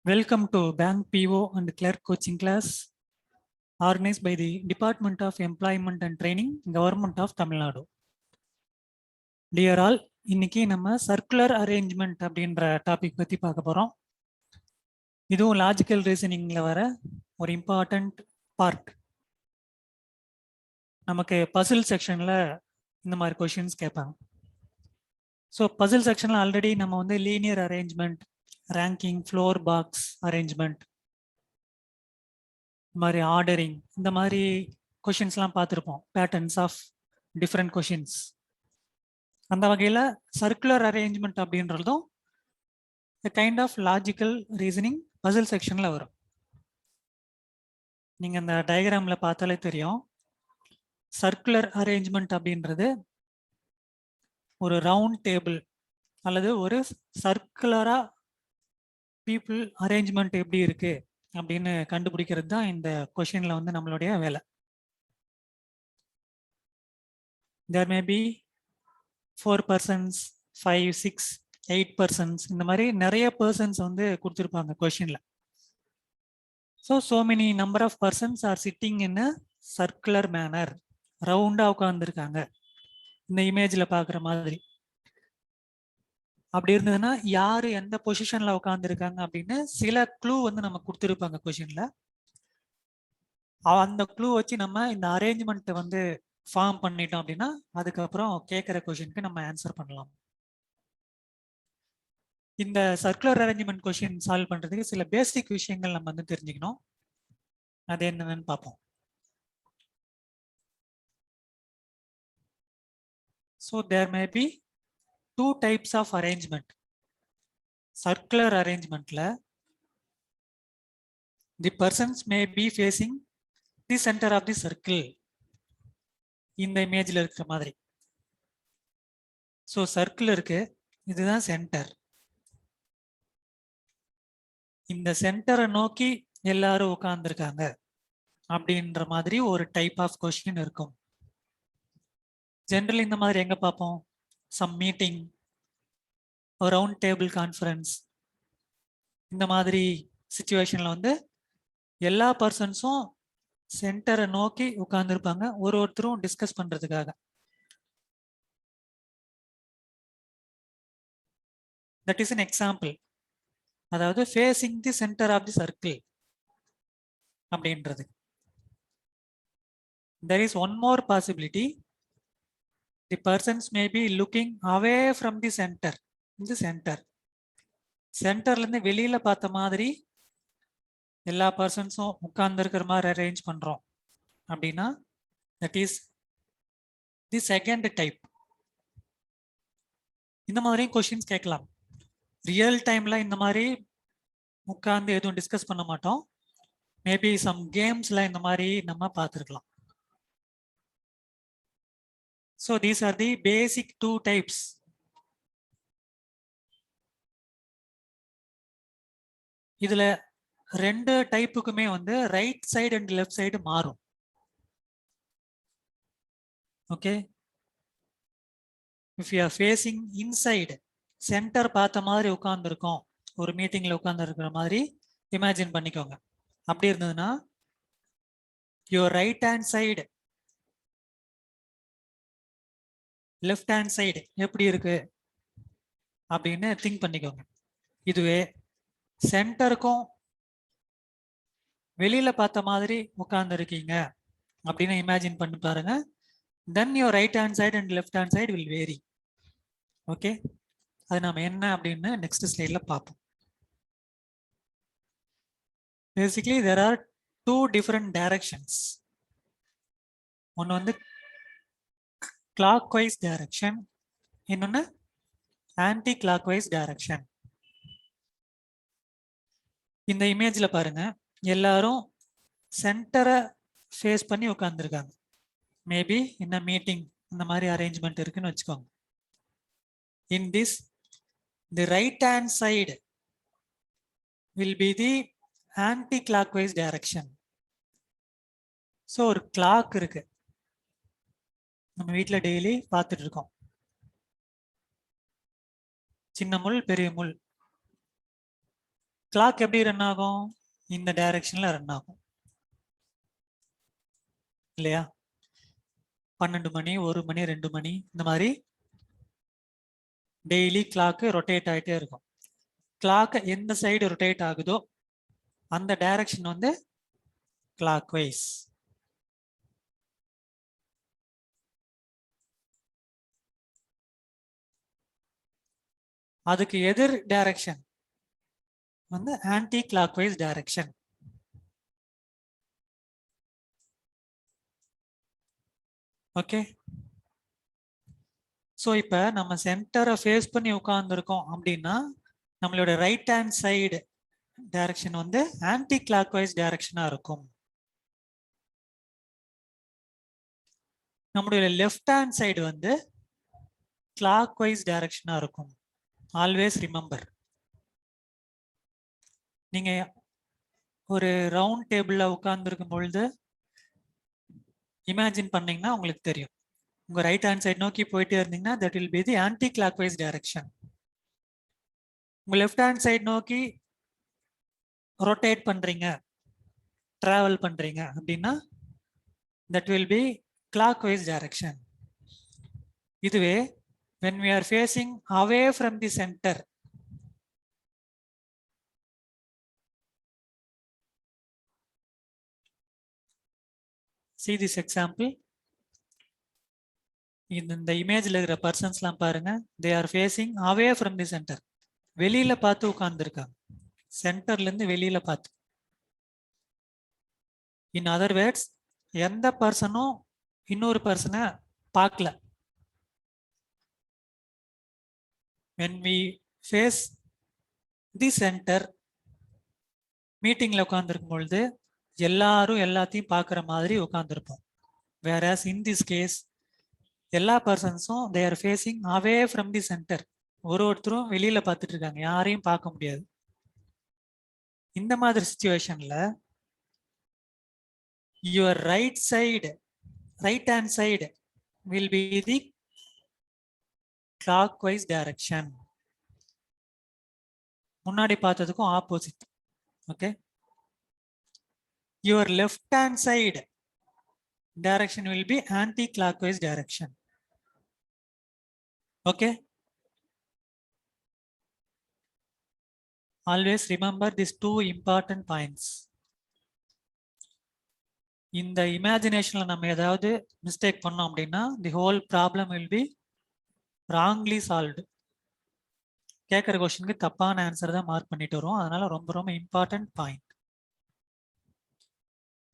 Welcome to Bank PO and Clerk Coaching class organized by the Department of Employment and Training, Government of Tamil Nadu. Dear all, இன்னைக்கு நம்ம circular arrangement அப்படின்ற topic பற்றி பார்க்க போகிறோம். இதுவும் logical ரீசனிங்கில் வர ஒரு இம்பார்ட்டண்ட் பார்ட். நமக்கு பசில் செக்ஷனில் இந்த மாதிரி கொஷின்ஸ் கேட்பாங்க. ஸோ பசில் செக்ஷனில் ஆல்ரெடி நம்ம வந்து linear arrangement, ranking, floor box arrangement, இந்த மாதிரி ஆர்டரிங், இந்த மாதிரி கொஷின்ஸ்லாம் பார்த்துருப்போம். Patterns of different questions. அந்த வகையில் சர்க்குலர் அரேஞ்ச்மெண்ட் அப்படின்றதும் kind of logical reasoning puzzle செக்ஷனில் வரும். நீங்கள் அந்த டயக்ராமில் பார்த்தாலே தெரியும். சர்க்குலர் அரேஞ்ச்மெண்ட் அப்படின்றது ஒரு ரவுண்ட் டேபிள் அல்லது ஒரு சர்க்குலராக பீப்புள் அரேஞ்ச்மெண்ட் எப்படி இருக்கு அப்படின்னு கண்டுபிடிக்கிறது தான் இந்த கொஷினில் வந்து நம்மளுடைய வேலை. தேர் மே பி 4 persons, 5, 6, 8 persons, இந்த மாதிரி நிறைய பர்சன்ஸ் வந்து கொடுத்துருப்பாங்க கொஷினில். So many number of persons are sitting in a circular manner, ரவுண்டாக உட்காந்துருக்காங்க இந்த இமேஜில் பார்க்குற மாதிரி. அப்படி இருந்ததுன்னா யார் எந்த பொசிஷனில் உட்காந்துருக்காங்க அப்படின்னு சில க்ளூ வந்து நம்ம கொடுத்துருப்பாங்க கொஷினில். அந்த க்ளூ வச்சு நம்ம இந்த அரேஞ்ச்மெண்ட்டை வந்து ஃபார்ம் பண்ணிட்டோம் அப்படின்னா அதுக்கப்புறம் கேட்குற கொஷினுக்கு நம்ம ஆன்சர் பண்ணலாம். இந்த சர்க்குலர் அரேஞ்ச்மெண்ட் கொஷின் சால்வ் பண்ணுறதுக்கு சில பேசிக் விஷயங்கள் நம்ம வந்து தெரிஞ்சுக்கணும். அது என்னன்னு பார்ப்போம். So there may be 2 types of arrangement. Circular அரேஞ்ச்மெண்ட்ல the persons may be facing the centre of the circle, இந்த இமேஜில் இருக்கிற மாதிரி. ஸோ சர்க்கிள் இருக்கு, இதுதான் சென்டர். இந்த சென்டரை நோக்கி எல்லாரும் உட்கார்ந்துருக்காங்க அப்படின்ற மாதிரி ஒரு டைப் ஆஃப் கொஸ்டின் இருக்கும். ஜென்ரலி இந்த மாதிரி எங்க பார்ப்போம்? சம் மீட்டிங், ஒரு ரவுண்ட் டேபிள் கான்ஃபரன்ஸ், இந்த மாதிரி சிச்சுவேஷன்ல வந்து எல்லா பர்சன்ஸும் சென்டரை நோக்கி உட்கார்ந்துருப்பாங்க, ஒருத்தரும் டிஸ்கஸ் பண்றதுக்காக. That is an example. அதாவது facing the centre of the circle அப்படின்றது. There is one more possibility. The persons may be looking away from the center. In the center. சென்டர்ல இருந்து வெளியில பார்த்த மாதிரி எல்லா பர்சன்ஸும் உட்கார்ந்து இருக்கிற மாதிரி அரேஞ்ச் பண்றோம் அப்படின்னா that is the second type. இந்த மாதிரி கொஸ்டின்ஸ் கேட்கலாம். ரியல் டைம்ல இந்த மாதிரி உட்கார்ந்து எதுவும் டிஸ்கஸ் பண்ண மாட்டோம். மேபி சம் கேம்ஸ்ல இந்த மாதிரி நம்ம பார்த்துருக்கலாம். So these are the basic 2 types. இதுல 2 டைப்புக்குமே வந்து right side and left side மாறும். Okay, if you are facing inside, centre பார்த்த மாதிரி உட்கார்ந்துருக்கோம், ஒரு மீட்டிங்ல உட்கார்ந்து இருக்கிற மாதிரி இமேஜின் பண்ணிக்கோங்க. அப்படி இருந்ததுன்னா your right hand side, left hand side எப்படி இருக்கு அப்படின்னு திங்க் பண்ணிக்கோங்க. இதுவே சென்டருக்கும் வெளியில பார்த்த மாதிரி உட்கார்ந்து இருக்கீங்க அப்படின்னு இமேஜின் பண்ணி பாருங்க. Then your right hand side and left hand side will vary. Okay, அது நம்ம என்ன அப்படின்னு நெக்ஸ்ட் ஸ்லைட்ல பார்ப்போம். Basically there are 2 different directions. ஒன்று வந்து clockwise direction, இன்னொன்று ஆன்டி clockwise direction. இந்த இமேஜ்ல பாருங்க, எல்லாரும் சென்டரை ஃபேஸ் பண்ணி உட்கார்ந்துருக்காங்க. மேபி இந்த மீட்டிங் இந்த மாதிரி அரேஞ்ச்மெண்ட் இருக்குன்னு வச்சுக்கோங்க. In this the right hand side will be the anti clockwise direction. So ஒரு கிளாக் இருக்கு, நம்ம வீட்டில் டெய்லி பார்த்துட்டு இருக்கோம். சின்ன முள் பெரிய முள், கிளாக் எப்படி ரன் ஆகும்? இந்த டைரக்ஷன்ல ரன் ஆகும் இல்லையா? 12 மணி, 1 மணி, 2 மணி, இந்த மாதிரி டெய்லி கிளாக் ரொட்டேட் ஆகிட்டே இருக்கும். கிளாக் எந்த சைடு ரொட்டேட் ஆகுதோ அந்த டைரக்ஷன் வந்து கிளாக் வைஸ். அதுக்கு எதிர் டைரக்ஷன் வந்து anti clock wise direction. Okay. So இப்போ நம்ம சென்டரை ஃபேஸ் பண்ணி உட்காந்துருக்கோம் அப்படின்னா நம்மளோட ரைட் ஹேண்ட் சைடு டைரக்ஷன் வந்து ஆன்டி கிளாக் வைஸ் டைரக்ஷனாக இருக்கும். நம்மளுடைய லெஃப்ட் ஹேண்ட் சைடு வந்து கிளாக் வைஸ் டைரக்ஷனாக இருக்கும். Always remember. நீங்கள் ஒரு ரவுண்ட் டேபிளில் உட்கார்ந்துருக்கும் பொழுது இமேஜின் பண்ணீங்கன்னா உங்களுக்கு தெரியும். உங்க ரைட் ஹேண்ட் சைடு நோக்கி போயிட்டே இருந்தீங்கன்னா that will be the anti clock wise direction. உங்க லெஃப்ட் ஹேண்ட் சைடு நோக்கி ரொட்டேட் பண்றீங்க, டிராவல் பண்றீங்க அப்படின்னா that will be clock wise direction. இதுவே when we are facing away from the center, see this example. இந்த இமேஜ்ல இருக்கிற பர்சன்ஸ்லாம் பாருங்க, they are facing away from the center. வெளியில பார்த்து உட்கார்ந்துருக்காங்க, சென்டர்ல இருந்து வெளியில பார்த்து. இன் அதர் வேர்ட்ஸ், எந்த பர்சனும் இன்னொரு பர்சனை பார்க்கல. when we face the center, மீட்டிங்ல உட்கார்ந்துருக்கும் பொழுது எல்லாரும் எல்லாத்தையும் பார்க்குற மாதிரி உட்கார்ந்துருப்போம். whereas in this case எல்லா பர்சன்ஸும் they are facing away from the center. ஒருத்தரும் வெளியில பார்த்துட்டு இருக்காங்க, யாரையும் பார்க்க முடியாது. இந்த மாதிரி சிச்சுவேஷன்ல your right hand side will be the clockwise direction. முன்னாடி பார்த்ததுக்கும் opposite. Okay. your left hand side direction will be anti-clockwise direction. Okay. Always remember these two important points. இந்த இமேஜினேஷன்ல நம்ம ஏதாவது மிஸ்டேக் பண்ணோம் அப்படின்னா the whole problem will be wrongly solved. கேட்குற கொஸ்டினுக்கு தப்பான ஆன்சர் தான் மார்க் பண்ணிட்டு வரும். அதனால ரொம்ப ரொம்ப important point.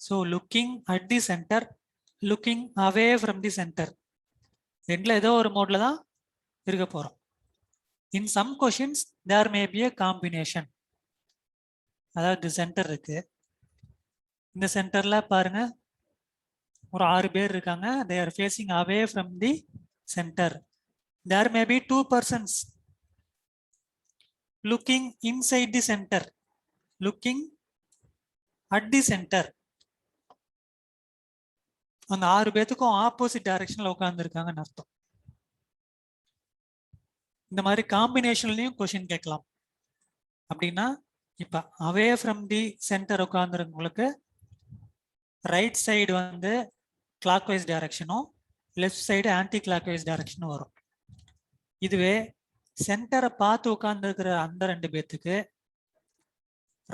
So looking at the centre, looking away from the centre, ரெண்டுல ஏதோ ஒரு மோட்ல தான் இருக்க போறோம். In some questions there may be a combination. அதாவது சென்டர் இருக்கு, இந்த சென்டர்ல பாருங்க ஒரு 6 பேர் இருக்காங்க, they are facing away from the center. There may be 2 persons looking inside the center, looking at the center. அந்த 6 பேத்துக்கும் ஆப்போசிட் டைரக்ஷன்ல உட்கார்ந்து இருக்காங்கன்னு அர்த்தம். இந்த மாதிரி காம்பினேஷன்லயும் கொஸ்டின் கேட்கலாம். அப்படின்னா இப்ப அவே ஃப்ரம் தி சென்டர் உட்கார்ந்துருக்கவங்களுக்கு ரைட் சைடு வந்து கிளாக் வைஸ் டைரக்ஷனும் left side anti clock wise டைரக்ஷனும் வரும். இதுவே சென்டரை பார்த்து உட்கார்ந்துருக்கிற அந்த 2 பேத்துக்கு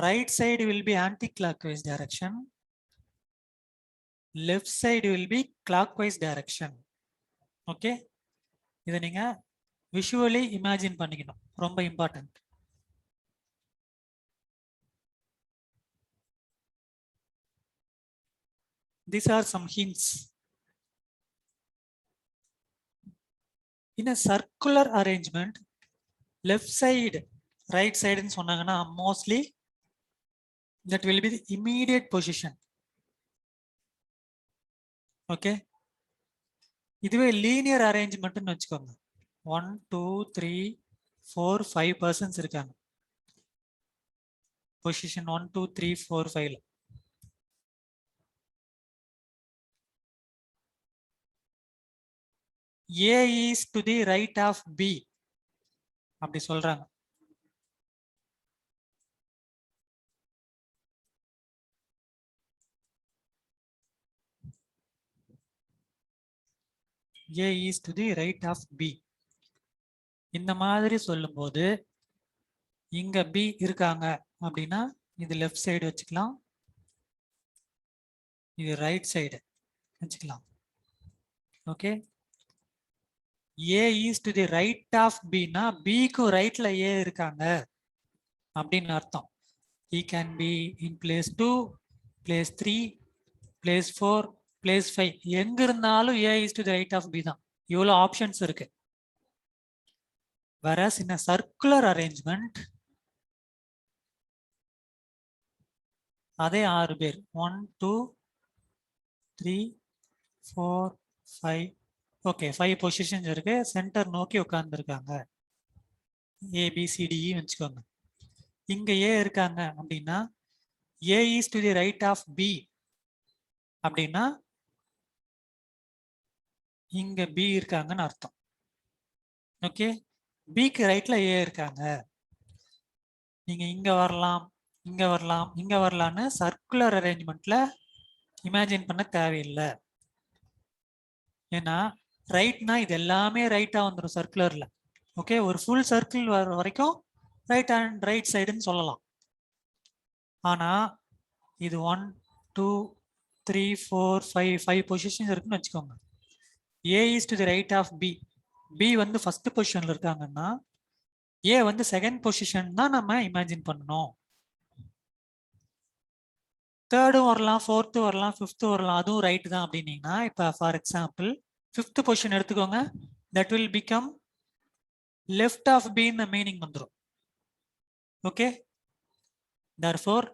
right side will be anti clock wise direction, left side will be clock wise direction. Okay. இதை நீங்க விஷுவலி இமேஜின் பண்ணிக்கணும், ரொம்ப important. These are some hints. In a circular arrangement, left side, right side ன்னு சொன்னாங்கன்னா mostly that will be the immediate position. Okay. இதுவே linear arrangement ன்னு வச்சுக்கோங்க. 1 2 3 4 5 persons இருக்காங்க. Position 1 2 3 4 5. A is to the right of B அப்படி சொல்றாங்க. A is to the right of B. இந்த மாதிரி சொல்லும்போது இங்க B இருக்காங்க அப்படின்னா இது லெஃப்ட் சைடு வச்சுக்கலாம், இது ரைட் சைடு வச்சுக்கலாம். Okay, A is to the right of B னா B க்கு ரைட்ல A இருக்காங்க அப்படின்னு அர்த்தம். He can be in place 2, place 3, place 4, place 5. எங்க இருந்தாலும் A is to the right of B தான். இவ்வளோ ஆப்ஷன்ஸ் இருக்கு. Whereas in a circular arrangement அதே 6 பேர் 1 2 3 4 5, ஓகே 5 பொசிஷன்ஸ் இருக்கு. சென்டர் நோக்கி உட்கார்ந்துருக்காங்க, ABCDE வச்சுக்கோங்க. இங்க A இருக்காங்க அப்படின்னா A is to the right of B அப்படின்னா இங்க B இருக்காங்கன்னு அர்த்தம். ஓகே, Bக்கு ரைட்ல A இருக்காங்க. நீங்க இங்க வரலாம், இங்க வரலாம், இங்க வரலான்னு சர்க்குலர் அரேஞ்ச்மெண்ட்ல இமேஜின் பண்ண தேவையில்லை. ஏன்னா ரைட்னா இது எல்லாமே ரைட்டா வந்துடும் சர்க்குலர்ல. ஓகே, ஒரு ஃபுல் சர்க்கிள் வர வரைக்கும் ரைட் அண்ட் ரைட் சைடுன்னு சொல்லலாம். ஆனா இது 1 2 3 4 5 பொசிஷன்ஸ் இருக்குன்னு வச்சுக்கோங்க. A is to the right of B. B வந்து ஃபர்ஸ்ட் பொசிஷன்ல இருக்காங்கன்னா A வந்து செகண்ட் பொசிஷன் தான் நம்ம இமேஜின் பண்ணணும். தேர்டும் வரலாம், ஃபோர்த்து வரலாம், ஃபிஃப்த்து வரலாம், அதுவும் ரைட் தான் அப்படின்னீங்கன்னா இப்போ ஃபார் எக்ஸாம்பிள் ஃபிஃப்த் பொசிஷன் எடுத்துக்கோங்க. That will become left of பின்னு மீனிங் வந்துடும். Okay, therefore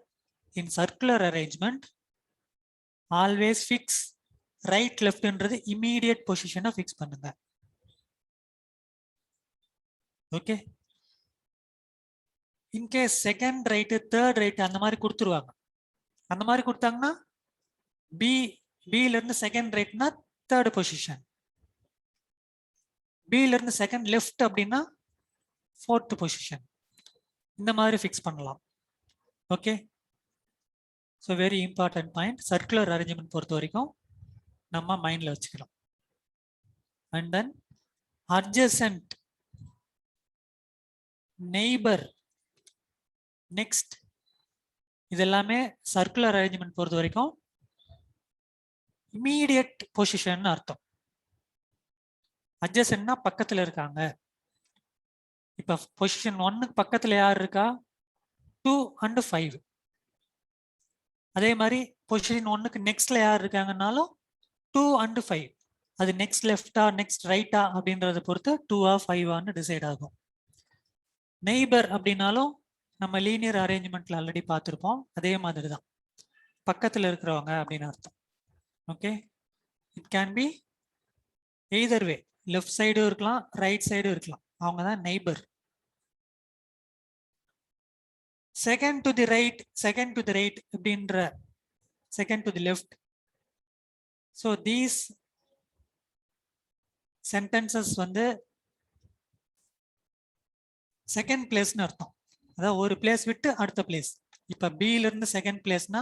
in circular arrangement always fix right leftன்றது immediate position ஃபிக்ஸ் பண்ணுங்க. Okay, in case second right third right அந்த மாதிரி கொடுத்துருவாங்க. அந்த மாதிரி கொடுத்தாங்கன்னா பில இருந்து செகண்ட் ரைட்னா தேர்ட் பொசிஷன், பில இருந்து செகண்ட் லெஃப்ட் அப்படின்னா ஃபோர்த் பொசிஷன். இந்த மாதிரி ஃபிக்ஸ் பண்ணலாம். Okay, so very important point. Circular arrangement பொறுத்த வரைக்கும் நம்ம மைண்ட்ல வச்சுக்கலாம். And then adjacent, neighbour, next, இது எல்லாமே சர்க்குலர் அரேஞ்ச்மெண்ட் பொறுத்த வரைக்கும் இமீடியட் பொசிஷன் அர்த்தம். அட்ஜசன்ட்னா பக்கத்துல இருக்காங்க. இப்ப பொசிஷன் 1க்கு பக்கத்துல யார் இருக்கா? 2 and 5. அதே மாதிரி பொசிஷன் 1க்கு நெக்ஸ்ட்ல யார் இருக்காங்கன்னாலும் 2 and 5. அது நெக்ஸ்ட் லெஃப்டா நெக்ஸ்ட் ரைட்டா அப்படின்றத பொறுத்து 2ஆ 5ஆன்னு டிசைட் ஆகும். நெய்பர் அப்படின்னாலும் நம்ம லீனியர் அரேஞ்ச்மெண்ட்ல ஆல்ரெடி பார்த்துருப்போம். அதே மாதிரி தான் பக்கத்துல இருக்கிறவங்க அப்படின்னு அர்த்தம். Okay, it can be either way, left சைடும் இருக்கலாம், ரைட் சைடும் இருக்கலாம். அவங்க தான் neighbour. Second to the right, second to the right அப்படின்ற second to the left. So these sentences வந்து செகண்ட் பிளேஸ்னு அர்த்தம். அதாவது ஒரு பிளேஸ் விட்டு அடுத்த பிளேஸ். இப்ப பில இருந்து செகண்ட் பிளேஸ்னா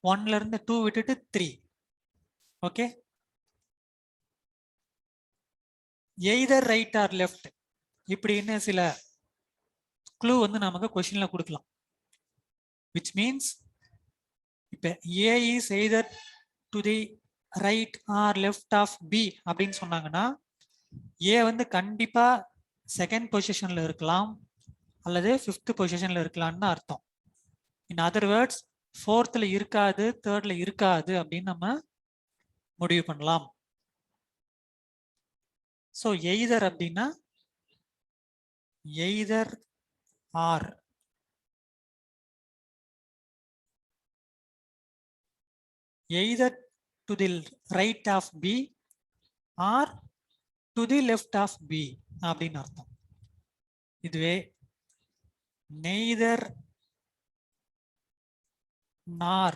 1ல இருந்து 2 விட்டுட்டு 3. Okay, either right or left இப்படின்னு சில க்ளூ வந்து நமக்கு கொஸ்டின்ல கொடுக்கலாம். which means இப்ப A is either to the right or left of B அப்படின்னு சொன்னாங்கன்னா A வந்து கண்டிப்பா செகண்ட் பொசிஷன்ல இருக்கலாம் அல்லது ஃபிஃப்த் பொசிஷன்ல இருக்கலாம்னு அர்த்தம். இன் அதர் வேர்ட்ஸ் ஃபோர்த்ல இருக்காது, தேர்ட்ல இருக்காது அப்படின்னு நம்ம முடிவு பண்ணலாம். ஸோ எய்தர் அப்படின்னா either R, either to the right of B or to the left of B அப்படின்னு அர்த்தம். இதுவே neither nor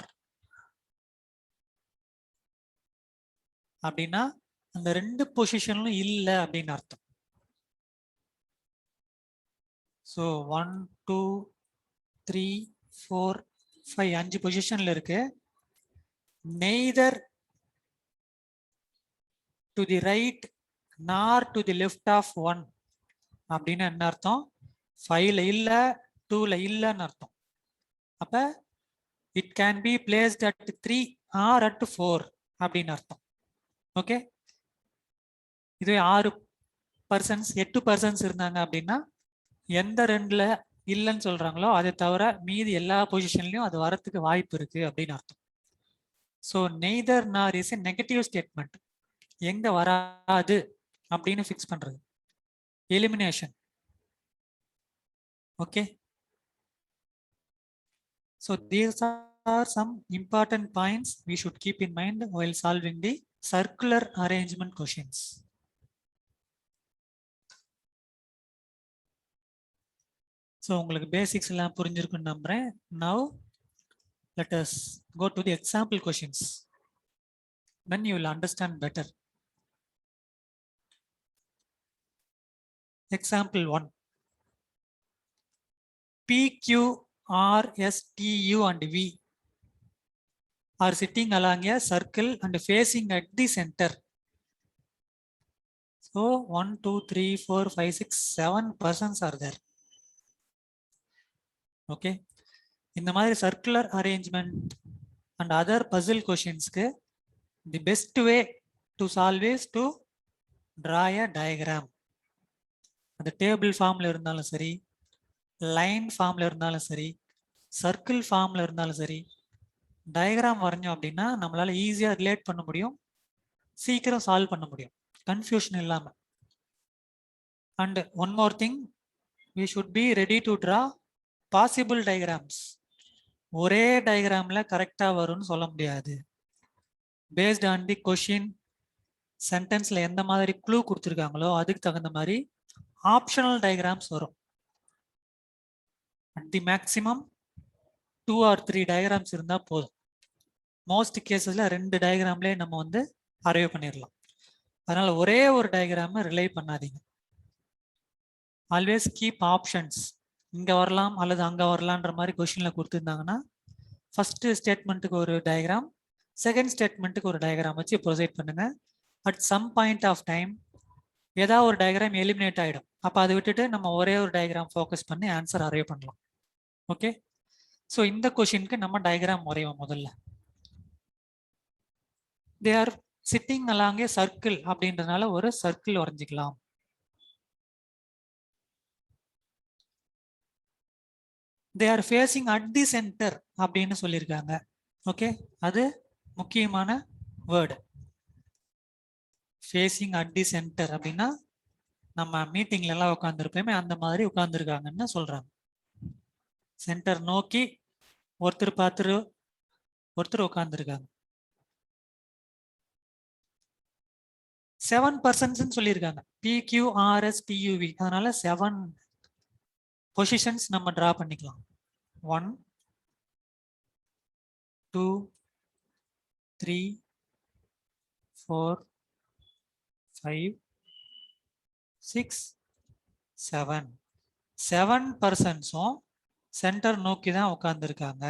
அப்படின்னா அந்த ரெண்டு பொசிஷன்லும் இல்லை அப்படின்னு அர்த்தம். ஸோ 1 2 3 4 5 5 பொசிஷன்ல இருக்கு. neither to the right nor to the left of 1 அப்படின்னு என்ன அர்த்தம்? 5ல இல்ல 2ல இல்லன்னு அர்த்தம். அப்ப it can be placed at 3 or at 4 அப்படின்னு அர்த்தம். ஓகே, இதுவே 6 பர்சன்ஸ் 8 பர்சன்ஸ் இருந்தாங்க அப்படின்னா எந்த ரெண்டுல இல்லைன்னு சொல்றாங்களோ அதை தவிர மீதி எல்லா பொசிஷன்லயும் அது வரத்துக்கு வாய்ப்பு இருக்கு அப்படின்னு அர்த்தம். ஸோ நெய்தர் நார் இஸ் எ நெகட்டிவ் ஸ்டேட்மெண்ட். எங்க வராது அப்படின்னு ஃபிக்ஸ் பண்றது elimination. Okay, so these are some important points we should keep in mind while solving the circular arrangement questions. So உங்களுக்கு பேசிக்ஸ் எல்லாம் புரிஞ்சிருக்குன்னு நம்புறேன். Now let us go to the example questions. Then you will understand better. Example 1. P, Q, R, S, T, U and V are sitting along a circle and facing at the center. So 1, 2, 3, 4, 5, 6, 7 persons are there. Okay, இந்த மாதிரி circular arrangement and other puzzle கொஷின்ஸ்க்கு the best way to solve is to draw a diagram. அந்த table ஃபார்ம்ல இருந்தாலும் சரி, line ஃபார்ம்ல இருந்தாலும் சரி, சர்க்கிள் ஃபார்ம்ல இருந்தாலும் சரி, டயக்ராம் வரைஞ்சோம் அப்படின்னா நம்மளால ஈஸியா ரிலேட் பண்ண முடியும், சீக்கிரம் சால்வ் பண்ண முடியும், கன்ஃபியூஷன் இல்லாம. And one more thing, we should be ready to draw possible diagrams. ஒரே டயக்ராம்ல கரெக்டா வரும்னு சொல்ல முடியாது. பேஸ்ட் ஆன் தி கொஷின், சென்டென்ஸ்ல எந்த மாதிரி க்ளூ கொடுத்துருக்காங்களோ அதுக்கு தகுந்த மாதிரி ஆப்ஷனல் டயக்ராம்ஸ் வரும். At the maximum 2 or 3 diagrams இருந்தா போதும். மோஸ்ட் கேசஸ்ல 2 டயக்ராம்லேயே நம்ம வந்து அரைவ் பண்ணிடலாம். அதனால ஒரே ஒரு டயக்ராம் ரிலை பண்ணாதீங்க. Always keep options. இங்க வரலாம் அல்லது அங்க வரலான்ற மாதிரி கொஸ்டின்ல கொடுத்துருந்தாங்கன்னா ஃபர்ஸ்ட் ஸ்டேட்மெண்ட்டுக்கு ஒரு டயக்ராம், செகண்ட் ஸ்டேட்மெண்ட்டுக்கு ஒரு டயக்ராம் வச்சு ப்ரொசீட் பண்ணுங்க. At some point of time ஏதாவது ஒரு டயக்ராம் எலிமினேட் ஆகிடும். அப்போ அதை விட்டுட்டு நம்ம ஒரே ஒரு டயக்ராம் ஃபோக்கஸ் பண்ணி ஆன்சர் அரைவ் பண்ணலாம். ஓகே, ஸோ இந்த கொஷினுக்கு நம்ம டயக்ராம் வரைவோம். முதல்ல they are sitting along A circle அப்படின்றதுனால ஒரு circle வரைஞ்சிக்கலாம். they are facing at the center அப்படின்னு சொல்லியிருக்காங்க. ஓகே, அது முக்கியமான word. Facing at the centre அப்படின்னா நம்ம மீட்டிங்ல எல்லாம் உட்காந்துருப்போமே அந்த மாதிரி உட்காந்துருக்காங்கன்னு சொல்றாங்க. சென்டர் நோக்கி ஒருத்தர் பார்த்துரு ஒருத்தர் உட்காந்துருக்காங்க. 7 பர்சன்ஸ் சொல்லியிருக்காங்க. PQRS TUV. அதனால 7 பொசிஷன்ஸ் நம்ம டிரா பண்ணிக்கலாம். 1, 2, 3, 4, 5, 6, 7. 7 பர்சன்ஸும் சென்டர் நோக்கி தான் உட்கார்ந்துருக்காங்க.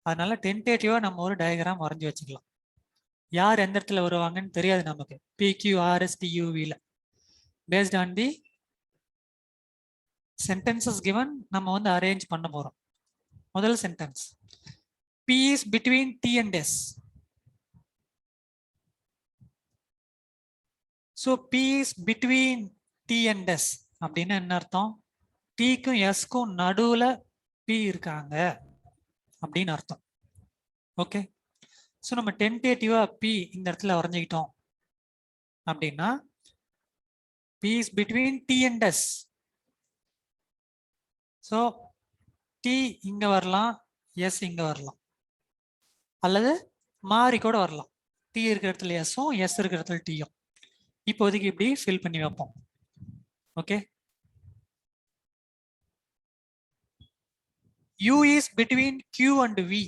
அதனால டென்டேட்டிவா நம்ம ஒரு டயக்ராம் வரைஞ்சி வச்சுக்கலாம். யார் எந்த இடத்துல வருவாங்கன்னு தெரியாது நமக்கு PQRS TUVல. Based on the sentences given நம்ம வந்து அரேஞ்ச் பண்ண போறோம். முதல் sentence, P is between T and S. So P is between T and S அப்படின்னா என்ன அர்த்தம்? Tக்கும் Sக்கும் நடுவுல P இருக்காங்க அப்படின்னு அர்த்தம். ஓகே, ஸோ நம்ம டென்டேட்டிவா P இந்த இடத்துல வரைஞ்சிக்கிட்டோம் அப்படின்னா P is between T and S. So T இங்க வரலாம், S இங்க வரலாம், அல்லது மாறி கூட வரலாம். T இருக்கிற இடத்துல எஸ்ஸும் எஸ் இருக்கிற இடத்துல டீயும். இப்போதைக்கு இப்படி ஃபில் பண்ணி வைப்போம். Okay, U is between Q and V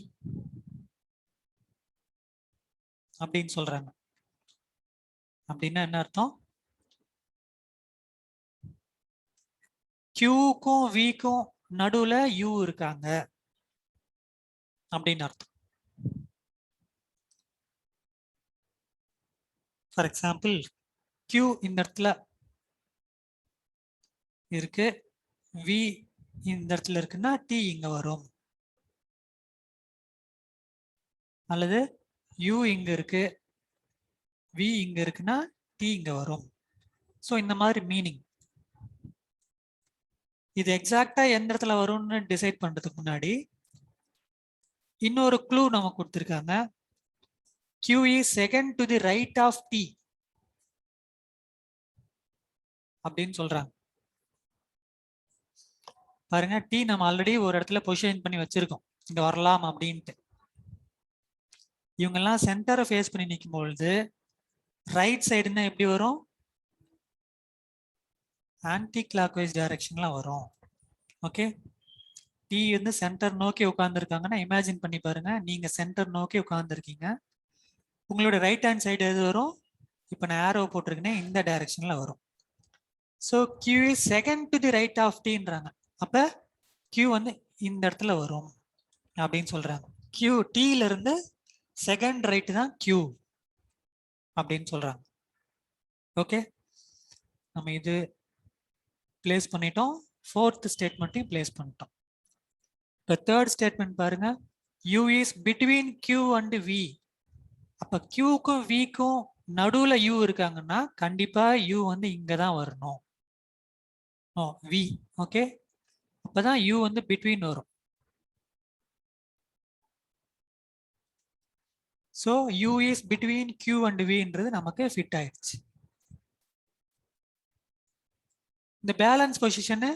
அப்படின்னு சொல்றாங்க. அப்படின்னா என்ன அர்த்தம்? Qக்கும் Vக்கும் நடுவுல U இருக்காங்க அப்படின்னு அர்த்தம். ஃபார் எக்ஸாம்பிள், Q இந்த இடத்துல இருக்கு, V இந்த இடத்துல இருக்குன்னா T இங்க வரும், அல்லது U இங்க இருக்கு, V இங்க இருக்குன்னா T இங்க வரும். ஸோ இந்த மாதிரி மீனிங். இது எக்ஸாக்டா எந்த இடத்துல வரும்னு டிசைட் பண்றதுக்கு முன்னாடி இன்னொரு க்ளூ நமக்கு கொடுத்துருக்காங்க. Q is second to the right of T அப்படின்னு சொல்றாங்க. பாருங்க, T நம்ம ஆல்ரெடி ஒரு இடத்துல பொசிஷன் பண்ணி வச்சிருக்கோம், இங்க வரலாம் அப்படின்ட்டு. இவங்கெல்லாம் சென்டரை ஃபேஸ் பண்ணி நிற்கும் பொழுது ரைட் சைடுன்னா எப்படி வரும்? ஆன்டி கிளாக் வைஸ் டைரக்ஷன்ல வரும். ஓகே, T வந்து சென்டர் நோக்கி உட்கார்ந்துருக்காங்கன்னா இமேஜின் பண்ணி பாருங்க, நீங்க சென்டர் நோக்கி உட்கார்ந்துருக்கீங்க, உங்களோட ரைட் ஹேண்ட் சைடு எது வரும்? இப்போ நான் ஏரோ போட்டிருக்கேன், இந்த டைரக்ஷன்ல வரும். So Q is second to the right of Tன்றாங்க. அப்ப Q வந்து இந்த இடத்துல வரும் அப்படின்னு சொல்றாங்க. Q Tல இருந்து செகண்ட் ரைட் தான் Q அப்படின்னு சொல்றாங்க. ஓகே, நம்ம இது பிளேஸ் பண்ணிட்டோம், ஃபோர்த் ஸ்டேட்மெண்ட்டையும் பிளேஸ் பண்ணிட்டோம். இப்போ தேர்ட் ஸ்டேட்மெண்ட் பாருங்க, U is between Q and V. அப்ப Qக்கும் Vக்கும் நடுவுல U இருக்காங்கன்னா கண்டிப்பா U வந்து இங்க தான் வரணும். V. ஓகே, அப்பதான் U வந்து between வரும். So U is between Q and Vன்றது நமக்கு ஃபிட் ஆயிடுச்சு. இந்த balance position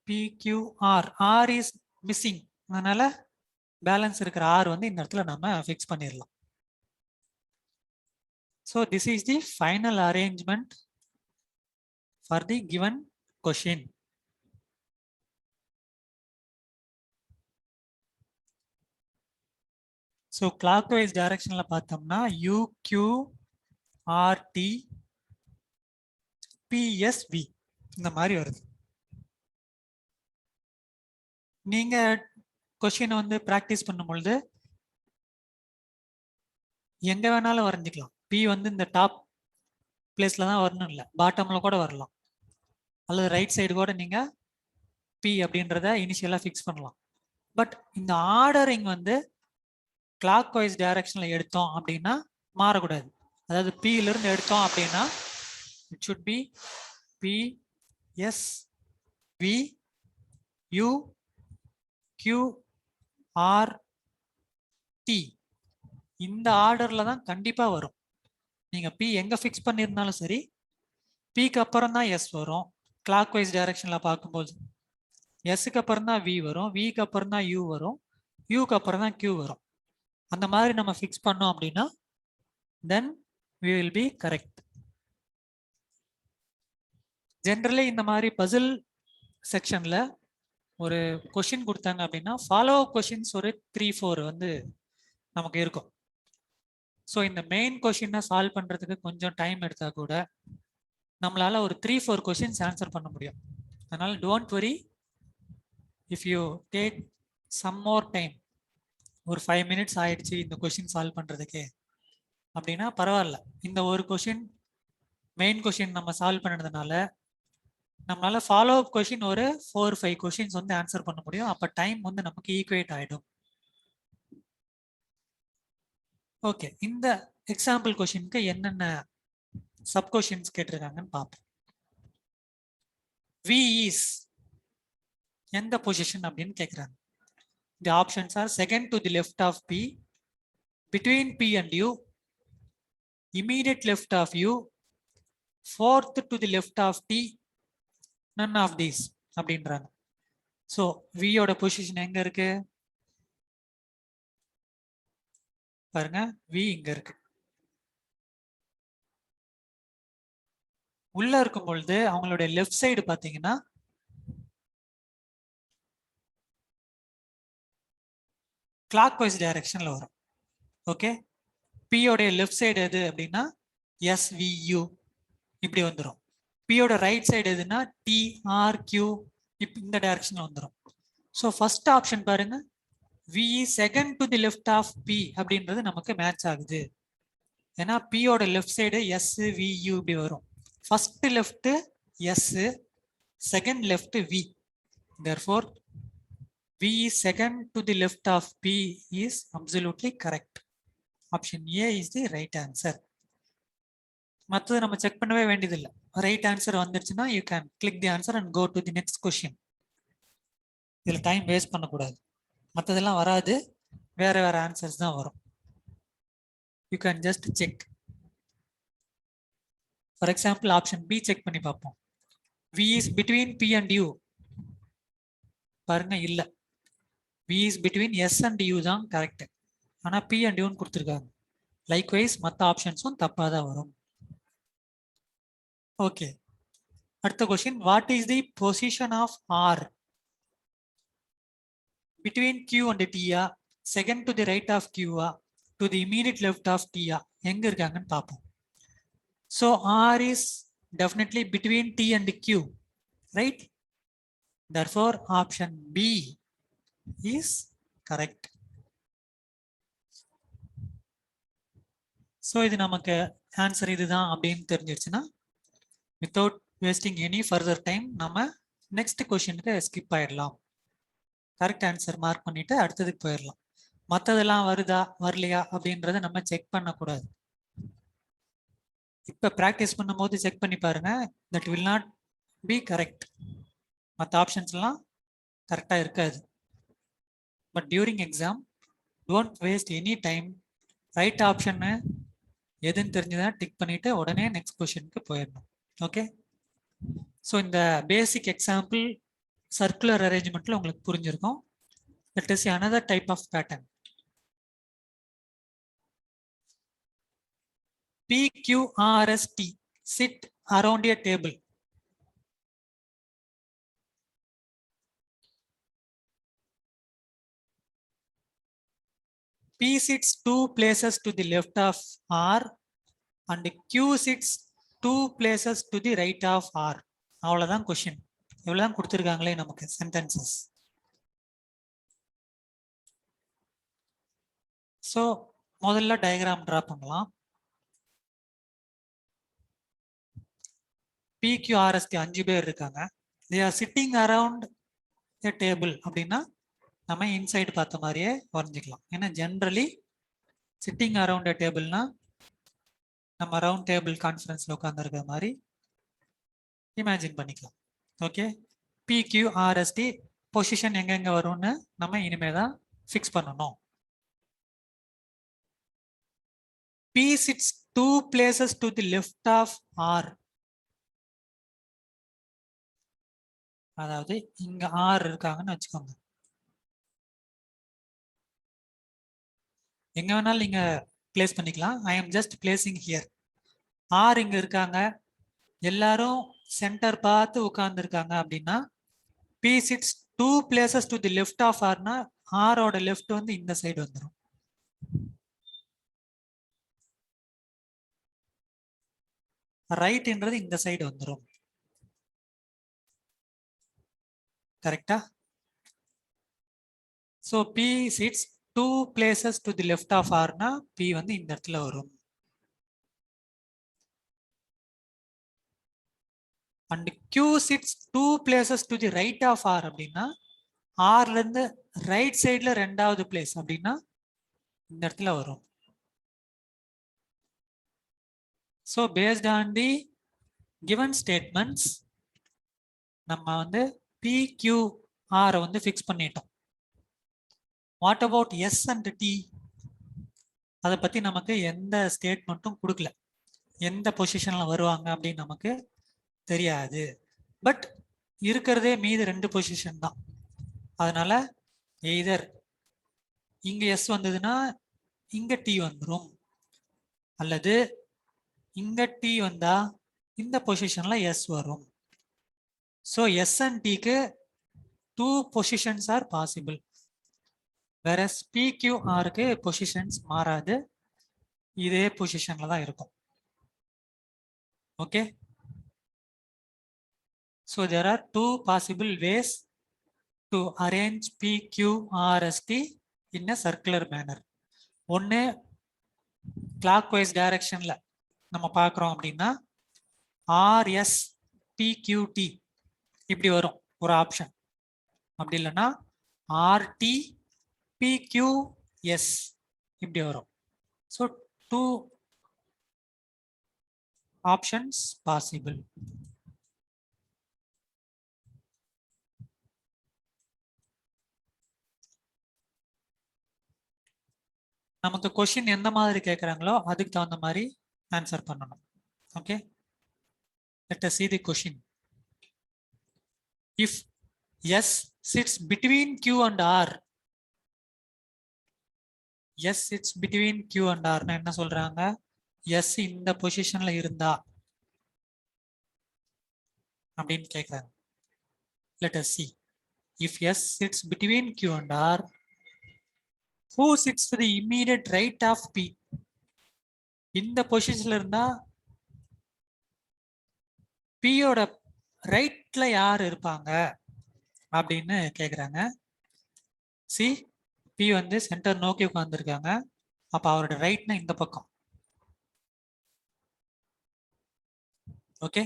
PQR, R is missing, அதனால பேலன்ஸ் இருக்கிற R வந்து இந்த இடத்துல நம்ம ஃபிக்ஸ் பண்ணிடலாம். So this is the final arrangement for the given question. So clockwise directionல பார்த்தோம்னா U, Q, R, T, P, S, V இந்த மாதிரி வருது. நீங்க கொஸ்டின் வந்து பிராக்டிஸ் பண்ணும் பொழுது எங்க வேணாலும் வரைஞ்சிக்கலாம். P வந்து இந்த டாப் பிளேஸ்ல தான் வரணும் இல்லை, பாட்டம்ல கூட வரலாம், அல்லது ரைட் சைடு கூட நீங்க P அப்படின்றத இனிஷியலா ஃபிக்ஸ் பண்ணலாம். பட் இந்த ஆர்டரிங் வந்து கிளாக் வைஸ் டைரக்ஷன்ல எடுத்தோம் அப்படின்னா மாறக்கூடாது. அதாவது Pல இருந்து எடுத்தோம் அப்படின்னா it should be P, S, V, U, Q, R, T. இந்த ஆர்டர்ல தான் கண்டிப்பா வரும். நீங்க P எங்க ஃபிக்ஸ் பண்ணியிருந்தாலும் சரி, Pக்கு அப்புறம் தான் S வரும். கிளாக் வைஸ் டைரக்ஷன்ல பார்க்கும்போது Sக்கு அப்புறம் தான் V வரும், Vக்கு அப்புறம் தான் U வரும், Uக்கு அப்புறம் தான் Q வரும். அந்த மாதிரி நம்ம ஃபிக்ஸ் பண்ணோம் அப்படின்னா then we will be correct. Generally இந்த மாதிரி பசில் செக்ஷன்ல ஒரு கொஷின் கொடுத்தாங்க அப்படின்னா ஃபாலோ கொஷின்ஸ் ஒரு 3-4 வந்து நமக்கு இருக்கும். ஸோ இந்த மெயின் கொஷினை சால்வ் பண்றதுக்கு கொஞ்சம் டைம் எடுத்தா கூட நம்மளால ஒரு 3-4 கொஷின்ஸ் ஆன்சர் பண்ண முடியும். அதனால don't worry, if you take some more time, ஒரு 5 மினிட்ஸ் ஆயிடுச்சு இந்த கொஷின் சால்வ் பண்றதுக்கு அப்படின்னா பரவாயில்ல. இந்த ஒரு கொஷின் மெயின் கொஷின் நம்ம சால்வ் பண்ணதுனால நம்மளால ஃபாலோ அப் கொஷின் ஒரு 4-5 கொஷின்ஸ் வந்து ஆன்சர் பண்ண முடியும். அப்ப டைம் வந்து நமக்கு ஈக்குவேட் ஆயிடும். ஓகே, இந்த எக்ஸாம்பிள் கொஷினுக்கு என்னென்ன சப் கொஷின்ஸ் கேட்டிருக்காங்கன்னு பார்ப்போம். V is எந்த பொசிஷன் அப்படின்னு கேட்குறாங்க. The options are second to the left of P, between P and U, immediate left of U, fourth to the left of T, none of these அப்படின்றாங்க. So வியோட position எங்க இருக்கு பாருங்க, V இங்க இருக்கு. உள்ள இருக்கும் பொழுது அவங்களுடைய லெஃப்ட் சைடு பாத்தீங்கன்னா கிளாக் வைஸ் டைரக்ஷன்ல வரும். ஓகே, பியோடைய லெஃப்ட் சைடு எது அப்படின்னா SVU இப்படி வந்துடும். பியோட ரைட் சைடு எதுன்னா TRQ இந்த டைரக்ஷன்ல வந்துடும். ஸோ ஃபர்ஸ்ட் ஆப்ஷன் பாருங்க, V second to the left of P அப்படின்றது நமக்கு மேட்ச் ஆகுது. ஏன்னா பியோட லெஃப்ட் சைடு SVU இப்படி வரும். first left S, second left V. Therefore, V is second to the left of P is absolutely correct. Option A is the right answer. மற்றது நம்ம check பண்ணவே வேண்டியதில்லை. ரைட் ஆன்சர் வந்துருச்சுன்னா you can click the answer and go to the next question. இதில் time waste பண்ணக்கூடாது. மற்றதெல்லாம் வராது, வேற வேற ஆன்சர்ஸ் தான் வரும். You can just check. For example option B check பண்ணி பார்ப்போம். V is between P and U. பாருங்க இல்ல. V is between S and U தான் கரெக்ட். ஆனா P and U கொடுத்துருக்காங்க. லைக்வைஸ் மற்ற ஆப்ஷன்ஸும் தப்பா தான் வரும். ஓகே, அடுத்த question. What is the position of R between Q and T? Second to the right of Q, to the immediate left of T, எங்க இருக்காங்கன்னு பார்ப்போம். So R is definitely between T and Q, right? Therefore, option B is correct. So, இது நமக்கு answer இதுதான் அப்படின்னு தெரிஞ்சிருச்சுன்னா without wasting any further time நம்ம next கொஸ்டினுக்கு skip ஆயிடலாம். கரெக்ட் ஆன்சர் மார்க் பண்ணிட்டு அடுத்ததுக்கு போயிடலாம். மற்றதெல்லாம் வருதா வரலையா அப்படின்றத நம்ம செக் பண்ணக்கூடாது. இப்போ ப்ராக்டிஸ் பண்ணும் போது செக் பண்ணி பாருங்க. That will not be correct. மற்ற ஆப்ஷன்ஸ்லாம் கரெக்டாக இருக்காது. But during exam don't waste any time. Right ஆப்ஷன்னு எதுன்னு தெரிஞ்சுதான் டிக் பண்ணிட்டு உடனே நெக்ஸ்ட் கொஸ்டினுக்கு போயிடணும். ஓகே, ஸோ இந்த பேசிக் எக்ஸாம்பிள் சர்க்குலர் அரேஞ்ச்மெண்ட்ல உங்களுக்கு புரிஞ்சிருக்கும். That is another type of pattern. PQRST, sit around a table. P sits 2 places to the left of R and Q sits 2 places to the right of R. அவ்வளவுதான் question. எவ்வளவுதான் கொடுத்துருக்காங்களே நமக்கு sentences. So முதல்ல diagram draw பண்ணலாம். PQRST 5 பேர் இருக்காங்க. they are sitting around a table அப்படின்னா நம்ம inside பார்த்த மாதிரியே வரைஞ்சிக்கலாம். ஏன்னா ஜென்ரலி சிட்டிங் அரவுண்ட் a டேபிள்னா நம்ம ரவுண்ட் டேபிள் கான்ஃபரன்ஸ்ல உட்காந்துருக்கிற மாதிரி இமேஜின் பண்ணிக்கலாம். ஓகே, PQRST பொசிஷன் எங்கெங்க வரும்னு நம்ம இனிமே தான் ஃபிக்ஸ் பண்ணணும். P sits 2 places to the left of R. அதாவது இங்க R இருக்காங்கன்னு வச்சுக்கோங்க. எங்க வேணாலும் நீங்க பிளேஸ் பண்ணிக்கலாம். I am just placing here. R இங்க இருக்காங்க, எல்லாரும் சென்டர் பார்த்து உட்கார்ந்து இருக்காங்க அப்படின்னா P sits 2 places to the left of R னா R ஓட லெஃப்ட் வந்து இந்த சைடு வந்துடும். ரைட்ன்றது இந்த சைடு வந்துடும். கரெக்டா? So P sits 2 places to the left of R னா P வந்து இந்த இடத்துல வரும். and Q sits 2 places to the right of R அப்படின்னா Rல இருந்து ரைட் சைடுல ரெண்டாவது பிளேஸ் அப்படின்னா இந்த இடத்துல வரும். So based on the given statements நம்ம வந்து PQR வந்து ஃபிக்ஸ் பண்ணிட்டோம். What about S and T? அதை பத்தி நமக்கு எந்த ஸ்டேட்மெண்ட்டும் கொடுக்கல. எந்த பொசிஷன்ல வருவாங்க அப்படின்னு நமக்கு தெரியாது. பட் இருக்கிறதே மீது 2 பொசிஷன் தான். அதனால எய்தர் இங்க S வந்ததுன்னா இங்க T வந்துடும், அல்லது இங்க T வந்தா இந்த பொசிஷன்ல S வரும். So S and Tக்கு 2 positions R possible. வேற PQRக்கு பொசிஷன்ஸ் மாறாது, இதே பொசிஷன்ல தான் இருக்கும். Okay, so there are 2 possible ways to arrange PQRST in a circular manner. ஒன்னு clockwise directionல நம்ம பார்க்குறோம் அப்படின்னா ஆர்எஸ் பிக்யூடி இப்படி வரும் ஒரு ஆப்ஷன். அப்படி இல்லைன்னா ஆர்டி பிக்யூஎஸ் இப்படி வரும். So 2 options possible. நமக்கு கொஸ்டின் எந்த மாதிரி கேட்குறாங்களோ அதுக்கு தகுந்த மாதிரி ஆன்சர் பண்ணணும். Okay, let us see the question. If S sits between Q and R, S sits between Q and R என்ன சொல்றாங்க? S இந்த பொசிஷன்ல இருந்தா அப்படின்னு கேட்குறாங்க. Let us see. If S sits between Q and R, who sits to the immediate right of P? இந்த பொசிஷன்ல இருந்தா P யோட ரைட்ல யார் இருப்பாங்க அப்படின்னு கேக்குறாங்க. சி, P வந்து சென்டர் நோக்கி உட்கார்ந்துருக்காங்க. அப்ப அவரோட ரைட்னா இந்த பக்கம். ஓகே,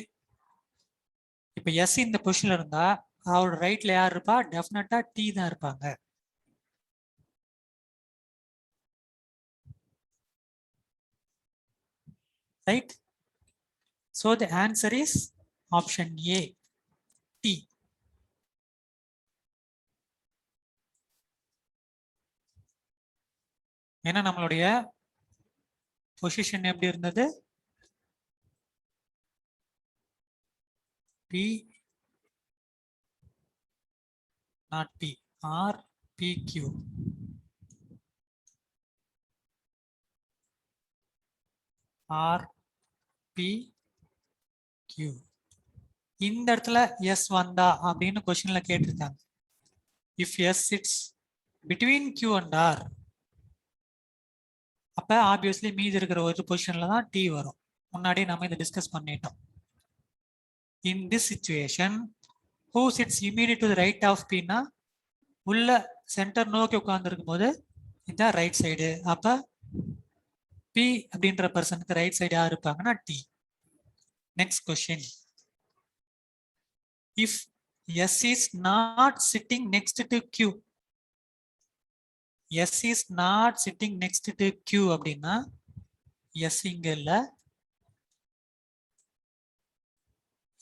இப்ப எஸ் இந்த பொசிஷன்ல இருந்தா அவரோட ரைட்ல யார் இருப்பா? டெஃபினட்டா டி தான் இருப்பாங்க. Right. So the answer is option A, T. ஏன்னா நம்மளுடைய பொசிஷன் எப்படி இருந்தது? P not P, R PQ. R PQ. இந்த இடத்துல S வந்தா அப்படின்னு கொஸ்டின்ல கேட்டிருக்காங்க. If S sits between Q and R, அப்ப ஆப்வியஸ்லி மீதி இருக்கிற ஒரு பொசிஷன்ல தான் T வரும். முன்னாடி நம்ம இதை டிஸ்கஸ் பண்ணிட்டோம். In this situation, who sits immediate to the right of P னா உள்ள சென்டர் நோக்கி உட்கார்ந்து இருக்கும் போது இதான் ரைட் சைடு. அப்ப P அப்படின்ற பர்சனுக்கு ரைட் சைடு யார் இருப்பாங்கன்னா T. Next question. If S is not sitting next to Q, S is not sitting next to Q அப்படின்னா S இங்க இல்ல,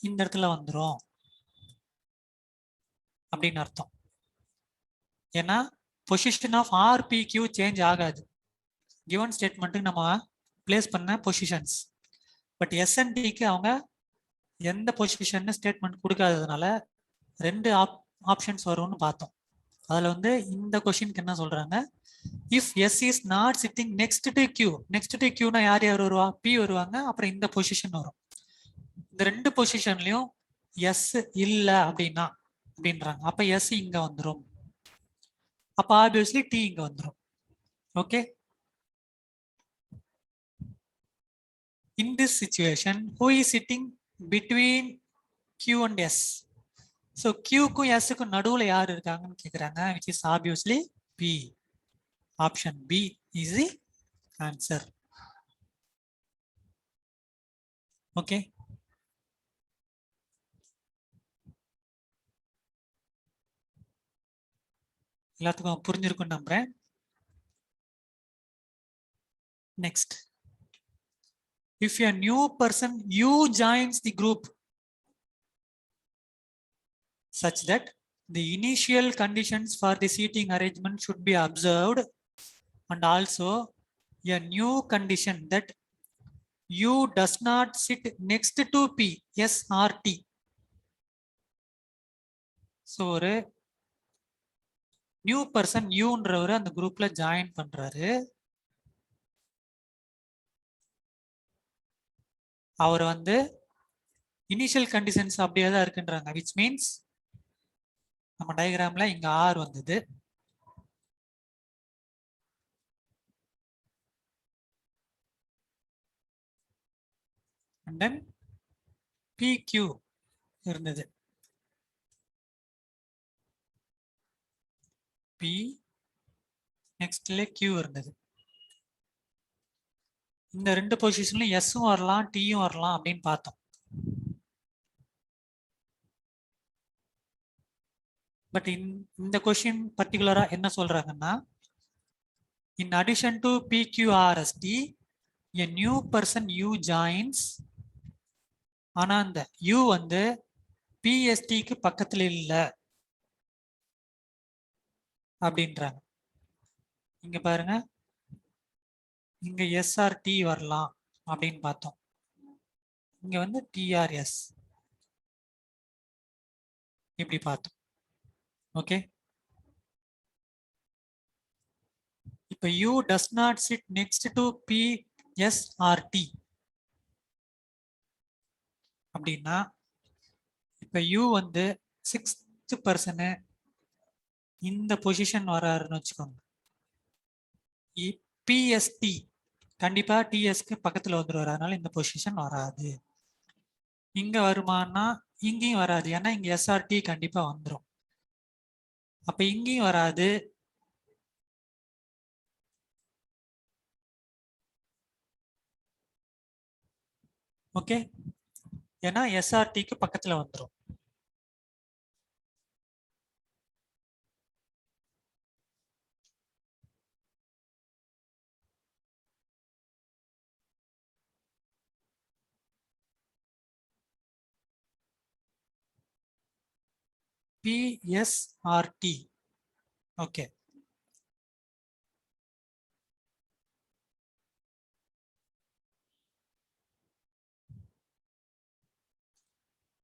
இந்த இடத்துல வந்துரும் அப்படின்னு அர்த்தம். ஏன்னா பொசிஷன் ஆஃப் RPQ சேஞ்ச் ஆகாது. கிவன் ஸ்டேட்மெண்ட்டுக்கு நம்ம பிளேஸ் பண்ண பொசிஷன்ஸ். பட் SNDக்கு அவங்க எந்த பொசிஷன் ஸ்டேட்மெண்ட் கொடுக்காததுனால 2 ஆப்ஷன்ஸ் வரும்னு பார்த்தோம். அதுல வந்து இந்த கொஸ்டினுக்கு என்ன சொல்றாங்க? If S is not sitting next to Q. Next to கியூனா யார் யார் வருவா? பி வருவாங்க. அப்புறம் இந்த பொசிஷன் வரும். இந்த 2 பொசிஷன்லயும் எஸ் இல்ல அப்படின்னா அப்படின்றாங்க. அப்ப எஸ் இங்க வந்துடும். அப்ப ஆப்வியஸ்லி டி இங்க வந்துடும். Okay, in this situation, who is sitting between Q and S? So Q-க்கும் S-க்கும் நடுவுல யார் இருக்காங்கன்னு கேக்குறாங்க, which is obviously P. Option B is the answer. Okay. எல்லாத்துக்கும் புரிஞ்சிருக்கும் நம்புறேன். Next. If a new person U joins the group such that the initial conditions for the seating arrangement should be observed, and also a new condition that U does not sit next to P, S or T. So ஒரு new person யூன்றவர் அந்த குரூப்ல join பண்றாரு. அவர் வந்து initial conditions அப்படியே தான் இருக்குன்றாங்க. which means நம்ம டயக்ராம்ல இங்க R வந்தது, and then PQ இருந்தது. P நெக்ஸ்ட்ல Q இருந்தது. இந்த 2 பொசிஷன்லயும் எஸ்ஸும் வரலாம், டியும் வரலாம் அப்படின்னு பார்த்தோம். பட் இந்த கொஸ்டின் பர்டிகுலரா என்ன சொல்றாங்கன்னா, in addition to PQRST a new person U joins. ஆனா அந்த U வந்து PSTக்கு பக்கத்துல இல்ல அப்படின்றாங்க. இங்க பாருங்க, இங்க SRT வரலாம் அப்படின்னு பார்த்தோம். இங்க வந்து TRS இப்படி பார்த்தோம். ஓகே, இப்ப U does not sit next to PSRT அப்படின்னா, இப்ப U வந்து 6th பர்சன் இந்த பொசிஷன் வராருன்னு வச்சுக்கோங்க. PST கண்டிப்பா TSக்கு பக்கத்துல வந்துருவாரு, அதனால இந்த பொசிஷன் வராது. இங்க வருமானா இங்கேயும் வராது, ஏன்னா இங்க SRT கண்டிப்பா வந்துடும். அப்ப இங்கேயும் வராது, ஓகே, ஏன்னா SRTக்கு பக்கத்துல வந்துடும். PSRT okay.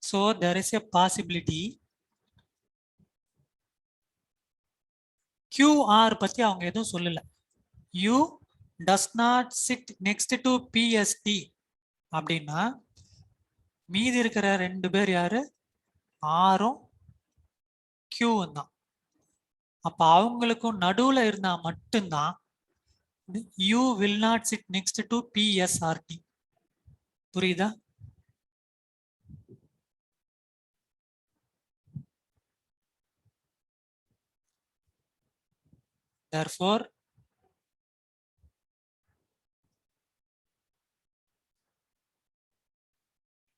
So there is a possibility QR பத்தி அவங்க எதுவும் சொல்லல. U does not sit next to PST அப்படின்னா மீதி இருக்கிற ரெண்டு பேர் யாரு, ஆரும் Qவும் தான். அப்ப அவங்களுக்கும் நடுவுல இருந்தா மட்டும்தான் U will not sit next to PSRT. புரியுதா? Therefore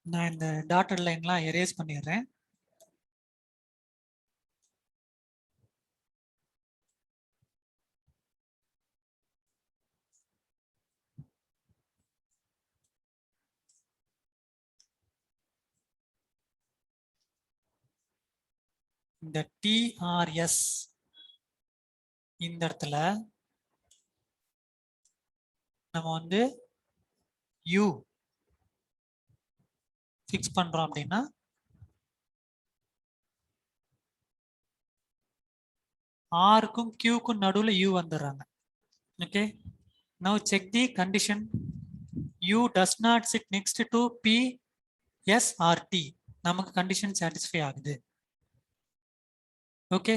நான் இந்த டாட்டட் லைன்லாம் எரேஸ் பண்ணிடுறேன். இந்த TRS இந்த இடத்துல நம்ம வந்து U ஃபிக்ஸ் பண்றோம் அப்படின்னா ஆருக்கும் Qக்கும் நடுவுல U வந்துடுறாங்க. Okay, now check the condition. U does not sit next to PSRT. நமக்கு கண்டிஷன் சாட்டிஸ்ஃபை ஆகுது. ஓகே,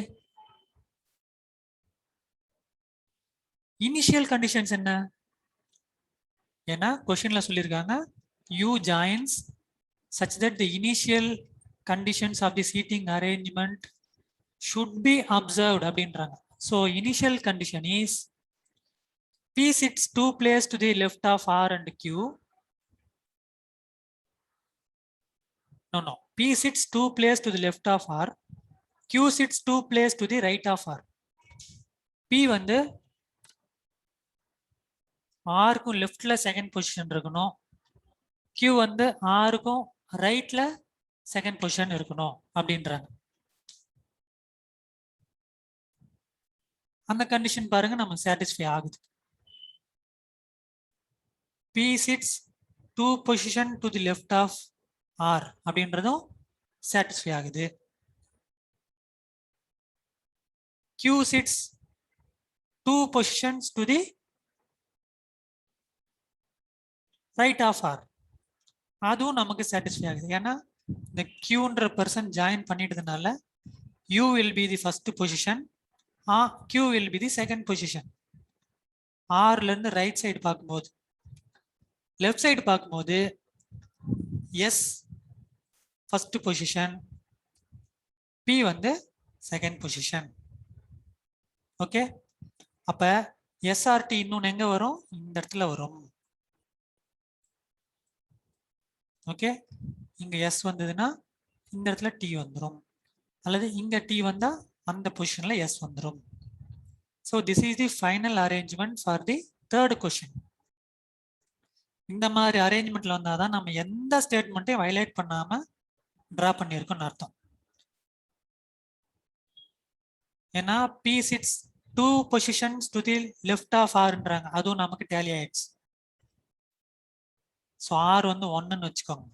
இனிஷியல் கண்டிஷன்ஸ் என்ன? ஏன்னா கொஸ்டின்ல சொல்லியிருக்காங்க U joins such that the initial conditions of the seating arrangement should be observed அப்படின்றாங்க. So initial condition is P sits 2 place to the left of R and Q. No. P sits 2 place to the left of R. Q sits 2 place to the right of R. P வந்து ஆருக்கும் லெஃப்ட்ல second position இருக்கணும், Q வந்து ஆருக்கும் ரைட்ல second position இருக்கணும் அப்படின்றாங்க. அந்த condition பாருங்க நமக்கு சாட்டிஸ்ஃபை ஆகுது. P sits 2 position to the left of R அப்படின்றதும் சாட்டிஸ்ஃபை ஆகுது. Q sits 2 positions to the right of R, அதுவும் நமக்கு சாட்டிஸ்ஃபை ஆகுது. ஏன்னா இந்த Qன்ற பர்சன் ஜாயின் பண்ணிட்டதுனால U will be the first position, Q will be the second position. Rல இருந்து ரைட் சைடு பார்க்கும்போது, லெஃப்ட் சைடு பார்க்கும்போது S ஃபர்ஸ்ட் பொசிஷன், P வந்து செகண்ட் பொசிஷன். ஓகே, அப்ப SRT இன்னொன்னு எங்க வரும், இந்த இடத்துல வரும். ஓகே, இங்க S வந்ததுன்னா இந்த இடத்துல T வந்துடும். அல்லது இங்க டி வந்தா அந்த பொசிஷன்ல எஸ் வந்துடும். So this is the final arrangement for the third question. இந்த மாதிரி அரேஞ்ச்மெண்ட்ல வந்தாதான் நம்ம எந்த ஸ்டேட்மெண்ட்டையும் வயலேட் பண்ணாம டிரா பண்ணியிருக்கோம்னு அர்த்தம். ஏன்னா P sits 2 positions to the left of ஆர்ன்றாங்க, அதுவும் நமக்கு டேலி ஆயிடுச்சு. ஸோ ஆர் வந்து 1ன்னு வச்சுக்கோங்க.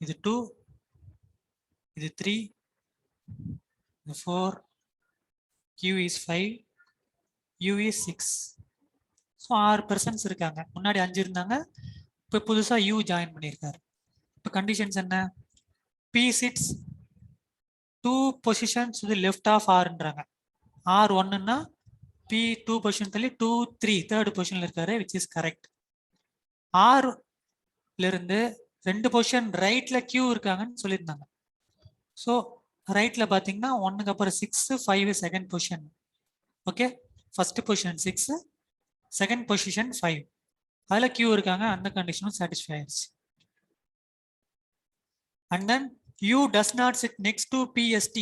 இது 2, இது 3, இது 4, Q is 5, U is 6. So 6 persons இருக்காங்க. முன்னாடி 5 இருந்தாங்க, இப்போ புதுசா U ஜாயின் பண்ணியிருக்காரு. இப்போ கண்டிஷன்ஸ் என்ன? P sits 2 positions to the left of ஆர்ன்றாங்க. R 1ன்னா P 2 பொசிஷன் தள்ளி 2, 3 தேர்ட் பொசிஷன்ல இருக்காரு, விச் இஸ் கரெக்ட். R இருந்து 2 பொசிஷன் ரைட்ல Q இருக்காங்கன்னு சொல்லியிருந்தாங்க. ஸோ ரைட்ல பாத்தீங்கன்னா 1க்கு அப்புறம் 6, 5 second position. Okay, first position 6, second position 5. அதுல Q இருக்காங்க, அந்த கண்டிஷனும் சாட்டிஸ்ஃபை ஆயிடுச்சு. And then U does not sit next to PST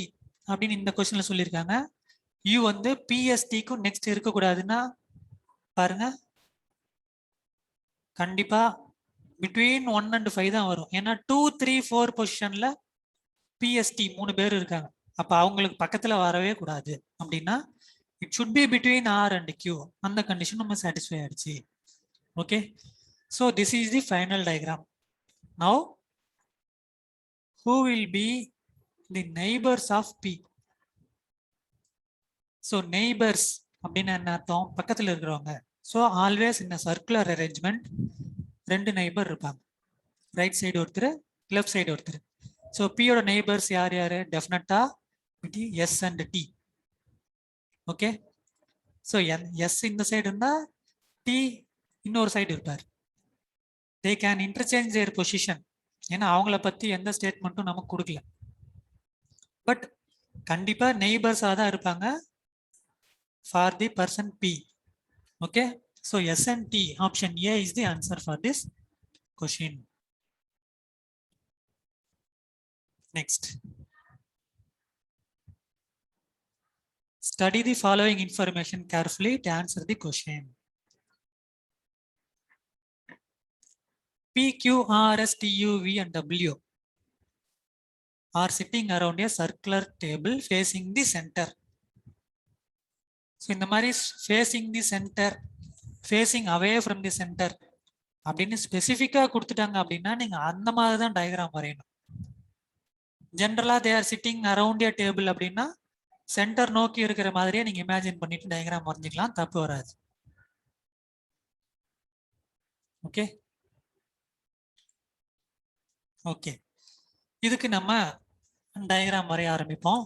அப்படின்னு இந்த கொஸ்டின்ல சொல்லியிருக்காங்க. U வந்து PSTக்கும் நெக்ஸ்ட் இருக்கக்கூடாதுன்னா பாருங்க, கண்டிப்பா பிட்வீன் 1 and 5 தான் வரும். ஏன்னா 2, 3, 4 பொசிஷன்ல PST 3 பேர் இருக்காங்க. அப்ப அவங்களுக்கு பக்கத்துல வரவே கூடாது. அப்படின்னா it should be between R and Q. அந்த கண்டிஷன் நம்ம சாட்டிஸ்ஃபை ஆயிடுச்சு. Okay, so this is the final diagram. Now who will be the neighbors of P? So neighbors அப்படின்னா என்ன அர்த்தம்? பக்கத்துல இருக்கிறவங்க. So always in a circular arrangement 2 neighbour இருப்பாங்க. Right side ஒருத்தர், லெஃப்ட் சைடு ஒருத்தர். ஸோ பியோட நெய்பர்ஸ் யார் யாரு? Definitely S and T. Okay, so S இந்த சைடு இருந்தா டி இன்னொரு சைடு இருப்பார். They can interchange their position. ஏன்னா அவங்கள பத்தி எந்த ஸ்டேட்மெண்ட்டும் நமக்கு கொடுக்கல. பட் கண்டிப்பா நெய்பர்ஸாக தான் இருப்பாங்க for the person P. Okay, so S and T option A is the answer for this question. Next, study the following information carefully to answer the question. P, Q, R, S, T, U, V and W are sitting around a circular table facing the center. So இந்த மாதிரி facing the center, facing away from the center அப்படின்னு ஸ்பெசிஃபிக்கா கொடுத்துட்டாங்க அப்படின்னா நீங்க அந்த மாதிரி தான் டயக்ராம் வரையணும். ஜென்ரலா they are sitting around a table அப்படின்னா சென்டர் நோக்கி இருக்கிற மாதிரியே நீங்க இமேஜின் பண்ணிட்டு டயக்ராம் வரைஞ்சிக்கலாம், தப்பு வராது. ஓகே ஓகே, இதுக்கு நம்ம டயக்ராம் வரைய ஆரம்பிப்போம்.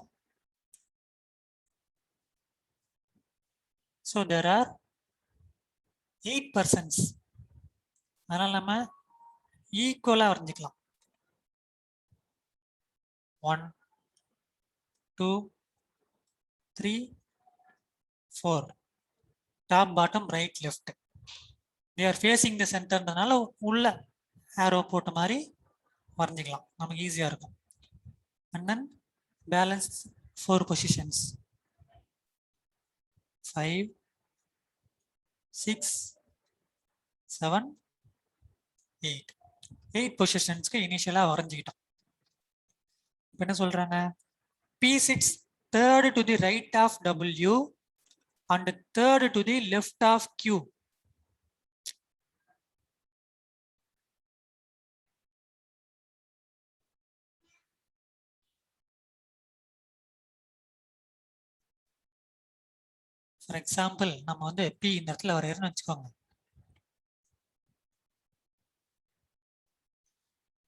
So there are 8 persons. அதனால நம்ம ஈக்குவலா வரைஞ்சிக்கலாம். 1, 2, 3, 4. Top bottom right left. they are facing the centerன்றனால உள்ள ஆரோ போட்ட மாதிரி வரைஞ்சிக்கலாம், நமக்கு ஈஸியா இருக்கும். and then balance 4 positions 5, 6, 7, 8 பொசிஷன்ஸ்க்கு இனிஷியலா வரைஞ்சிக்கிட்டோம். இப்போ என்ன சொல்றாங்க? P sits third to the right of W and third to the left of Q. For example நம்ம வந்து P இந்த இடத்துல வரையறோம்னு வச்சுக்கோங்க.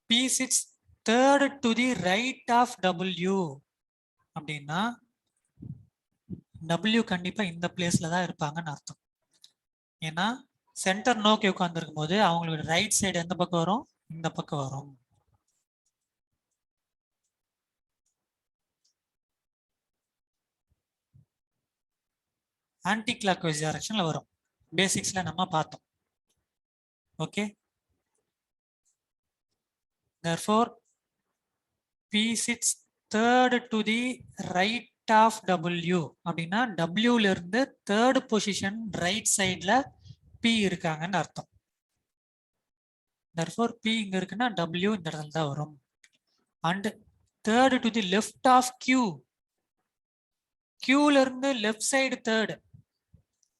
P sits third to the right of W அப்படின்னா W கண்டிப்பா இந்த பிளேஸ்ல தான் இருப்பாங்கன்னு அர்த்தம். ஏன்னா சென்டர் நோக்கி உட்கார்ந்துருக்கும் போது அவங்களோட ரைட் சைடு எந்த பக்கம் வரும்? இந்த பக்கம் வரும். ஆன்டி கிளாக் வைஸ் டைரக்ஷன்ல வரும். பேசிக்ஸ்ல நம்ம பார்த்தோம். Okay, therefore P sits third to the right of W அப்படின்னா W ல இருந்து third position right sideல P இருக்காங்கன்னு அர்த்தம். Therefore P இங்க இருக்குன்னா W இந்த இடத்துல தான் வரும். And third to the left of Q. Q ல இருந்து left side third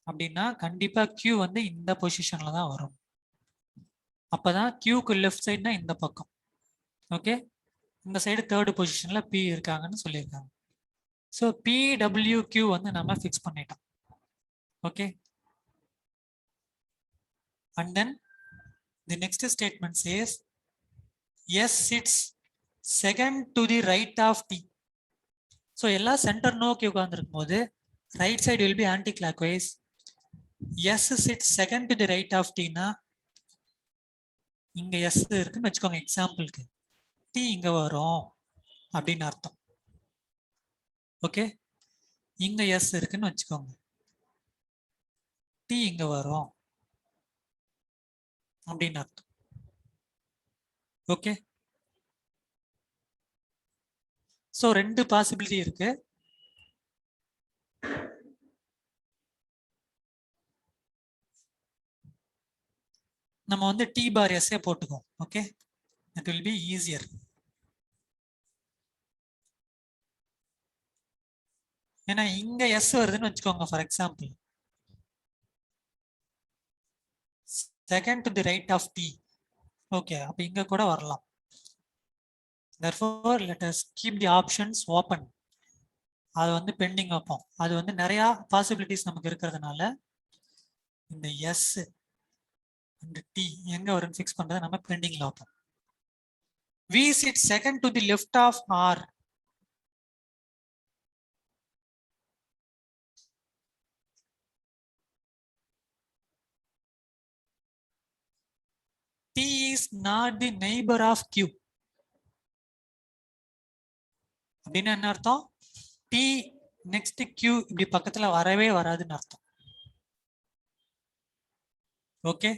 அப்படின்னா கண்டிப்பா Q வந்து இந்த பொசிஷன்ல தான் வரும். அப்பதான் Qக்கு லெஃப்ட் சைடுனா இந்த பக்கம். ஓகே, இந்த சைடு தேர்ட் பொசிஷன்ல P இருக்காங்கன்னு சொல்லியிருக்காங்க. ஸோ PWQ வந்து நம்ம ஃபிக்ஸ் பண்ணிட்டோம். Okay, and then the next statement says S sits second to the right of T. So எல்லாம் சென்டர் நோக்கி உட்கார்ந்துருக்கும் போது right side will be anticlockwise. S sits second to the right of T னா இங்க S இருக்குன்னு வச்சுக்கோங்க எக்ஸாம்பிளுக்கு, T இங்க வரும் அப்படின்னு அர்த்தம். ஓகே, இங்க S இருக்குன்னு வச்சுக்கோங்க, T இங்க வரும் அப்படின்னு அர்த்தம். ஓகே, சோ ரெண்டு பாசிபிலிட்டி இருக்கு. நம்ம வந்து T பார் S போட்டுக்கோம். Okay, it will be easier. ஏன்னா இங்க S வருதுன்னு வச்சுக்கோங்க, for example second to the right of T. Okay, அப்ப இங்க கூட வரலாம். therefore let us keep the options open. அது வந்து பெண்டிங் வைப்போம். அது வந்து நிறைய பாசிபிலிட்டிஸ் நமக்கு இருக்கிறதுனால இந்த S and T எங்க வரும்னு ஃபிக்ஸ் பண்றதை நம்ம பெண்டிங்ல வைப்போம். V sits second to the left of R. T is not the neighbor of Q. அப்படின்னா என்ன அர்த்தம்? T நெக்ஸ்ட் Q இப்படி பக்கத்துல வரவே வராதுன்னு அர்த்தம். Okay,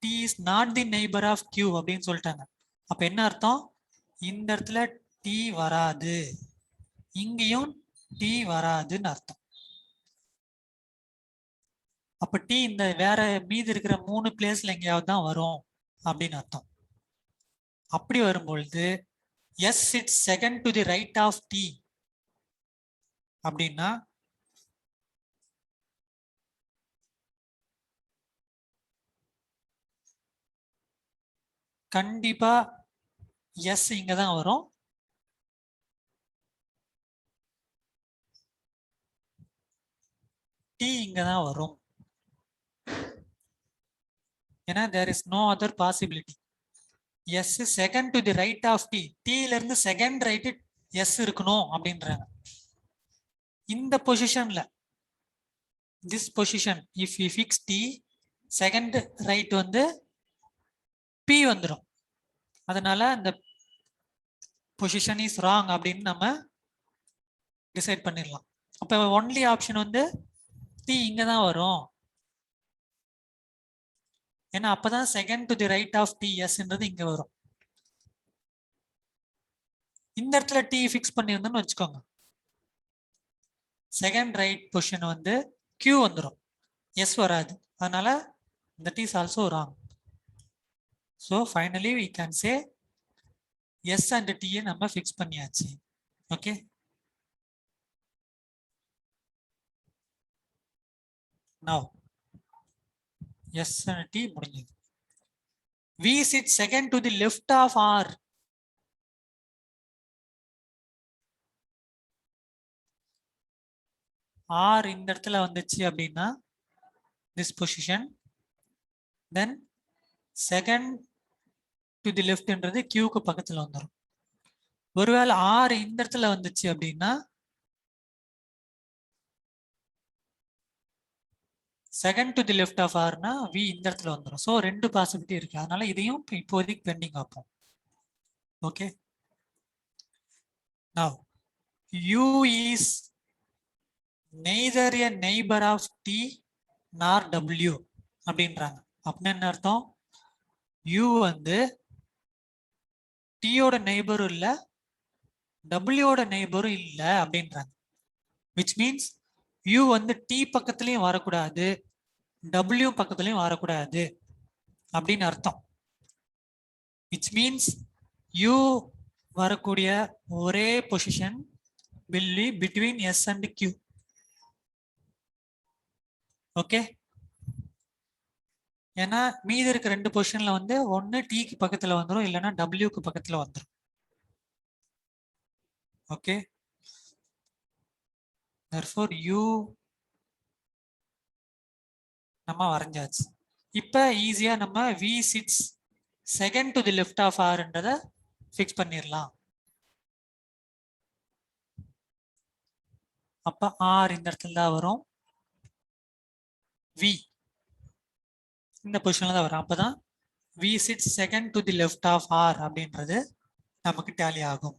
T is not the neighbor of Q அப்படின்னு சொல்லிட்டாங்க. அப்ப என்ன அர்த்தம்? இந்த இடத்துல T வராது, இங்கேயும் T வராதுன்னு அர்த்தம். அப்ப T இந்த வேற மீதி இருக்கிற 3 பிளேஸ்ல எங்கேயாவது தான் வரும் அப்படின்னு அர்த்தம். அப்படி வரும்பொழுது S sits second to the right of T அப்படின்னா கண்டிப்பா S இங்க தான் வரும். T இங்க தான் வரும். ஏன்னா there is no other possibility. S second to the right of T. T ல இருந்து செகண்ட் ரைட் S இருக்கணும் அப்படின்றாங்க. இந்த பொசிஷன்ல this position if you fix T, second right வந்து P வந்துடும். அதனால அந்த பொசிஷன் இஸ் ராங் அப்படின்னு நம்ம டிசைட் பண்ணிடலாம். அப்ப ஒன்லி ஆப்ஷன் வந்து T இங்க தான் வரும். ஏன்னா அப்பதான் second to the right of T Sன்றது இங்க வரும். இந்த இடத்துல T ஃபிக்ஸ் பண்ணியிருந்தோம்னு வச்சுக்கோங்க, செகண்ட் ரைட் பொசிஷன் வந்து Q வந்துடும், S வராது. அதனால that is also wrong. So finally we can say S and T நம்ம ஃபிக்ஸ் பண்ணியாச்சு. Okay, now S and T முடிஞ்சது. V sits second to the left of R. R இந்த இடத்துல வந்துச்சு அப்படின்னா this position, then second to the left என்றது Qக்கு பக்கத்துல வந்துடும். ஒருவேளை R இந்த இடத்துல வந்துச்சு அப்படின்னா second to the left of ஆர்னா V இந்த இடத்துல வந்துடும். ஸோ ரெண்டு பாசிபிலிட்டி இருக்கு. அதனால இதையும் இப்போதைக்கு பெண்டிங் வைப்போம். Okay, now U is neither a neighbor of T nor W அப்படின்றாங்க. அப்படின்னு என்ன அர்த்தம்? U வந்து T ஓட நெய்பரும் இல்ல W ஓட நெய்பரும் இல்ல அப்படின்றாங்க. which means U வந்து T பக்கத்துலயும் வரக்கூடாது W பக்கத்துலயும் வரக்கூடாது அப்படின்னு அர்த்தம். which means U வரக்கூடிய ஒரே position will be between S and Q. Okay, ஏன்னா மீதி இருக்க ரெண்டு பொசிஷன்ல வந்து ஒன்னு Tக்கு பக்கத்துல வந்துடும் இல்லைன்னா Wக்கு பக்கத்துல வந்துடும். ஓகே, therefore U நம்ம வரைஞ்சாச்சு. இப்ப ஈஸியா நம்ம V sits second to the left of Rன்றத ஃபிக்ஸ் பண்ணிடலாம். அப்ப R இந்த இடத்துல தான் வரும், V இந்த பொசிஷன்ல தான் வரும். அப்பதான் V sits second to the left of R அப்படின்றது நமக்கு டேலி ஆகும்.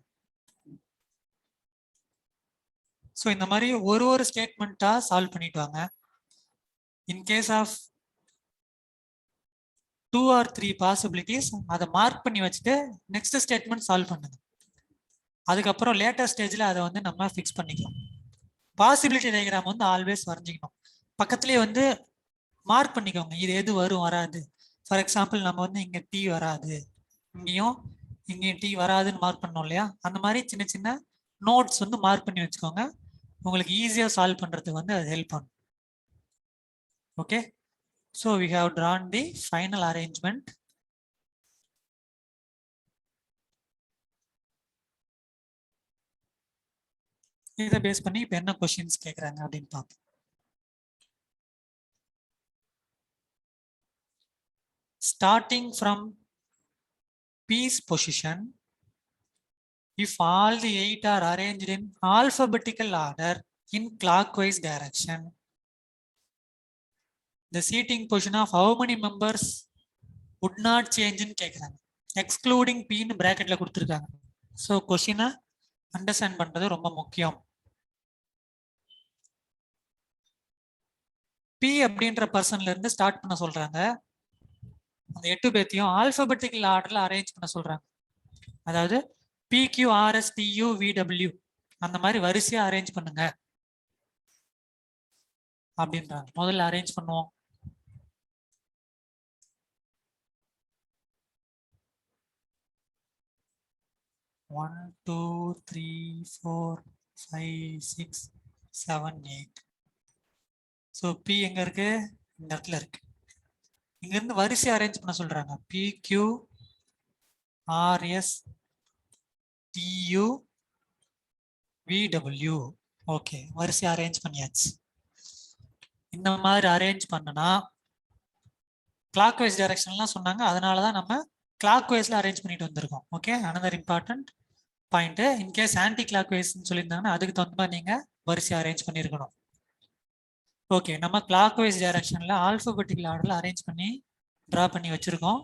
ஸோ இந்த மாதிரி ஒரு ஸ்டேட்மெண்ட்டா சால்வ் பண்ணிட்டு வாங்க. In case of 2 or 3 possibilities அதை மார்க் பண்ணி வச்சுட்டு நெக்ஸ்ட் ஸ்டேட்மெண்ட் சால்வ் பண்ணுங்க. அதுக்கப்புறம் லேட்டர் ஸ்டேஜ்ல அதை வந்து நம்ம ஃபிக்ஸ் பண்ணிக்கலாம். பாசிபிலிட்டி டயக்ராம் வந்து ஆல்வேஸ் வரைஞ்சிக்கணும். பக்கத்துலேயே வந்து மார்க் பண்ணிக்கோங்க இது எது வரும் வராது. ஃபார் எக்ஸாம்பிள் நம்ம வந்து இங்கே T வராது, இங்கேயும் T வராதுன்னு மார்க் பண்ணோம் இல்லையா, அந்த மாதிரி சின்ன சின்ன நோட்ஸ் வந்து மார்க் பண்ணி வச்சுக்கோங்க. உங்களுக்கு ஈஸியாக சால்வ் பண்ணுறதுக்கு வந்து அது ஹெல்ப் பண்ணும். Okay, so we have drawn the final arrangement. இதை பேஸ் பண்ணி இப்போ என்ன கொஸ்டின்ஸ் கேட்குறாங்க அப்படின்னு பார்ப்போம். Starting from P's position, if all the 8 are arranged in alphabetical order in clockwise direction, the seating position of how many members would not change in கேட்குறாங்க. Excluding Pன்னு பிராக்கெட்ல கொடுத்துருக்காங்க. So கொஸ்டினை அண்டர்ஸ்டாண்ட் பண்றது ரொம்ப முக்கியம். P அப்படின்ற பர்சன்ல இருந்து ஸ்டார்ட் பண்ண சொல்றாங்க. அந்த 8 பேத்தையும் ஆல்பபெட்டிக்கல் ஆர்டர்ல அரேஞ்ச் பண்ண சொல்றாங்க. அதாவது PQRSTUVW அந்த மாதிரி வரிசையா அரேஞ்ச் பண்ணுங்க அப்படின்றாங்க. முதல்ல அரேஞ்ச் பண்ணுவோம். One, 2, 3, 4, 5, 6, 7, 8. ஸோ P எங்க இருக்கு? இந்த இடத்துல இருக்கு. இங்க இருந்து வரிசை அரேஞ்ச் பண்ண சொல்றாங்க. PQRSTUVW. ஓகே, வரிசை அரேஞ்ச் பண்ணியாச்சு. இந்த மாதிரி அரேஞ்ச் பண்ணனா கிளாக் வைஸ் டைரக்ஷன்லாம் சொன்னாங்க, அதனால தான் நம்ம கிளாக் வைஸ்ல அரேஞ்ச் பண்ணிட்டு வந்திருக்கோம். Okay, another important point. In case anti clock வைஸ்ன்னு சொல்லியிருந்தாங்கன்னா அதுக்கு தகுந்த மாதிரி நீங்க வரிசை அரேஞ்ச் பண்ணியிருக்கணும். ஓகே, நம்ம கிளாக் வைஸ் டைரக்ஷன்ல ஆல்பபெட்டிக்கல் ஆர்டர்ல அரேஞ்ச் பண்ணி டிரா பண்ணி வச்சிருக்கோம்.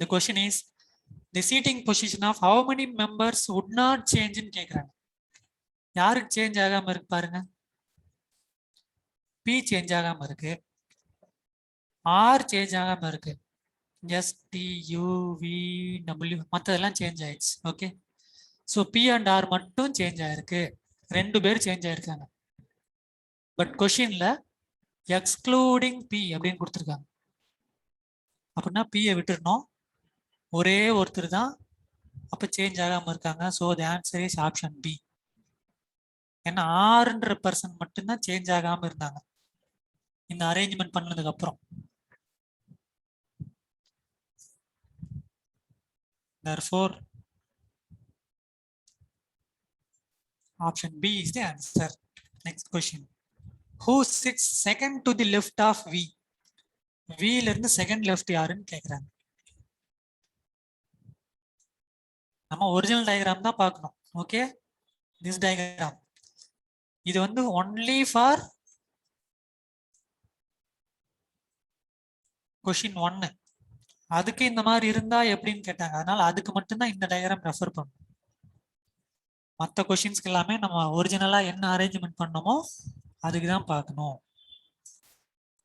The question is the seating position of how many members would not change ன்னு கேக்குறாங்க. யாருக்கு சேஞ்ச் ஆகாம இருக்கு பாருங்க. P சேஞ்ச் ஆகாம இருக்கு, R சேஞ்ச் ஆகாம இருக்கு, STUVW மற்றதெல்லாம் சேஞ்ச் ஆயிடுச்சு. Okay, so P and R மட்டும் சேஞ்ச் ஆயிருக்கு, 2 பேர் சேஞ்ச் ஆயிருக்காங்க. பட் கொஸ்டின்ல எக்ஸ்க்ளூடிங் P அப்படின்னு கொடுத்துருக்காங்க. அப்படின்னா P-யை விட்டுருணும், ஒரே ஒருத்தர் தான் அப்ப சேஞ்ச் ஆகாம இருக்காங்க. So the answer is option B. ஏன்னா ஆறுன்ற பர்சன் மட்டும்தான் சேஞ்ச் ஆகாம இருந்தாங்க இந்த அரேஞ்ச்மெண்ட் பண்ணதுக்கு அப்புறம். Therefore, option B is the answer. Next question. Who sits second to the left of V? V ல இருந்து செகண்ட் லெஃப்ட் யாருன்னு கேக்குறாங்க. நம்ம ஒரிஜினல் டயக்ராம் தான் பார்க்கணும். ஓகே, திஸ் டயக்ராம் இது வந்து ஒன்லி ஃபார் கொஸ்டின் 1. அதுக்கு இந்த மாதிரி இருந்தா எப்படின்னு கேட்டாங்க, அதனால அதுக்கு மட்டும்தான் இந்த டயக்ராம் ரெஃபர் பண்ணும். மற்ற கொஸ்டின்ஸ்க்கு எல்லாமே நம்ம ஒரிஜினலா என்ன அரேஞ்ச்மெண்ட் பண்ணோமோ அதுக்கு தான் பார்க்கணும்.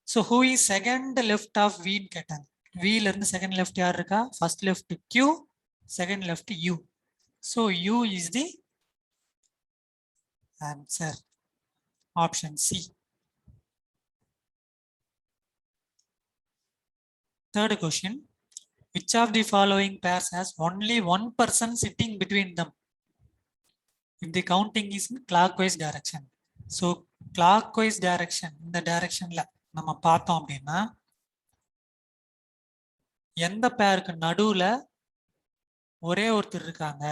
So who is second left of வின்னு கேட்டாங்க. V ல இருந்து செகண்ட் லெஃப்ட் யார் இருக்கா? First left Q, second left U. So U is the answer. Option C. Third question. Which of the following pairs has only one person sitting between them? If the counting is in clockwise direction. So clockwise direction, இந்த directionல நம்ம பார்த்தோம் அப்படின்னா எந்த பேருக்கு நடுவுல ஒரே ஒருத்தர் இருக்காங்க?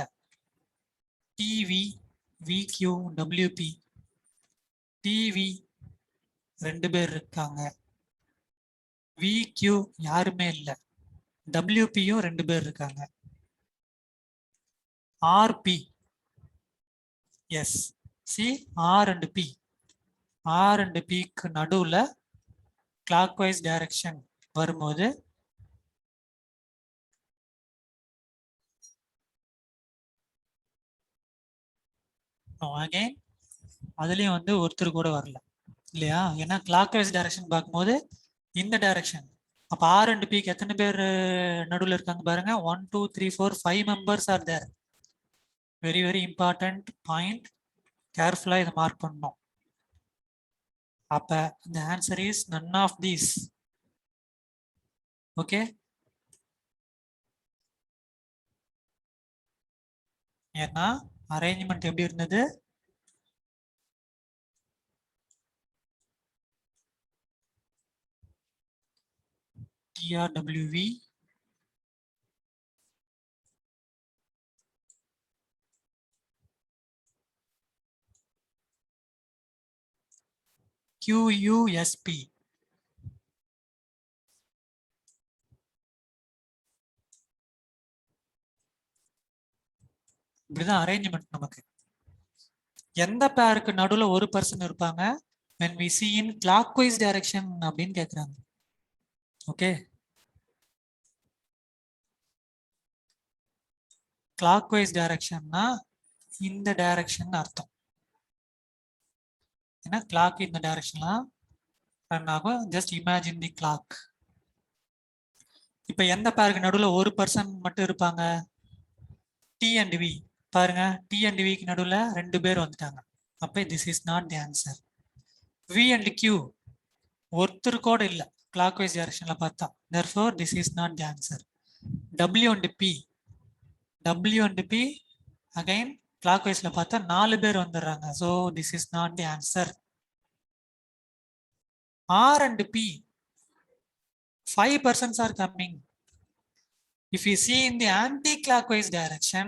TV, VQ, WP. TV ரெண்டு பேர் இருக்காங்க. VQ யாருமே இல்லை. WPயும் ரெண்டு பேர் இருக்காங்க. RP. Yes. See R and P. R and Pக்கு நடுவுல clockwise direction வரும்போது அகைன் அதுலயும் வந்து ஒருத்தர் கூட வரல இல்லையா? ஏன்னா clockwise direction பார்க்கும்போது இந்த டைரக்ஷன். அப்ப R and Pக்கு எத்தனை பேர் நடுவுல இருக்காங்க பாருங்க. 1 2 3 4 5 members are there. Very very important point. கேர்ஃபுல்லா இதை மார்க் பண்ணணும். அப்ப the answer is none of these. Okay, ஏன்னா அரேஞ்ச்மெண்ட் எப்படி இருந்தது? TRWV, QUSP. இப்படிதான் அரேஞ்ச்மெண்ட். நமக்கு எந்த பேருக்கு நடுவுல ஒரு பர்சன் இருப்பாங்க when we see in clockwise direction அப்படின்னு கேக்குறாங்க. ஓகே, clockwise directionனா இந்த டைரக்ஷன் அர்த்தம். ஏன்னா கிளாக் இந்த டைரக்ஷன்ல ரன் ஆகும். ஜஸ்ட் இமேஜின் தி கிளாக். இப்ப எந்த பேருக்கு நடுவுல ஒரு பர்சன் மட்டும் இருப்பாங்க? T and V. பாருங்க, T and V க்கு நடுவுல ரெண்டு பேர் வந்துட்டாங்க. அப்ப this is not the answer. V and Q ஒருத்தர் கூட இல்ல clockwise directionல பார்த்தா. Therefore this is not the answer. W and P. W and P again clockwise ல பார்த்தா நாலு பேர் வந்துடுறாங்க. So this is not the answer. R and P, 5 persons are coming. If you see in the anti-clockwise direction,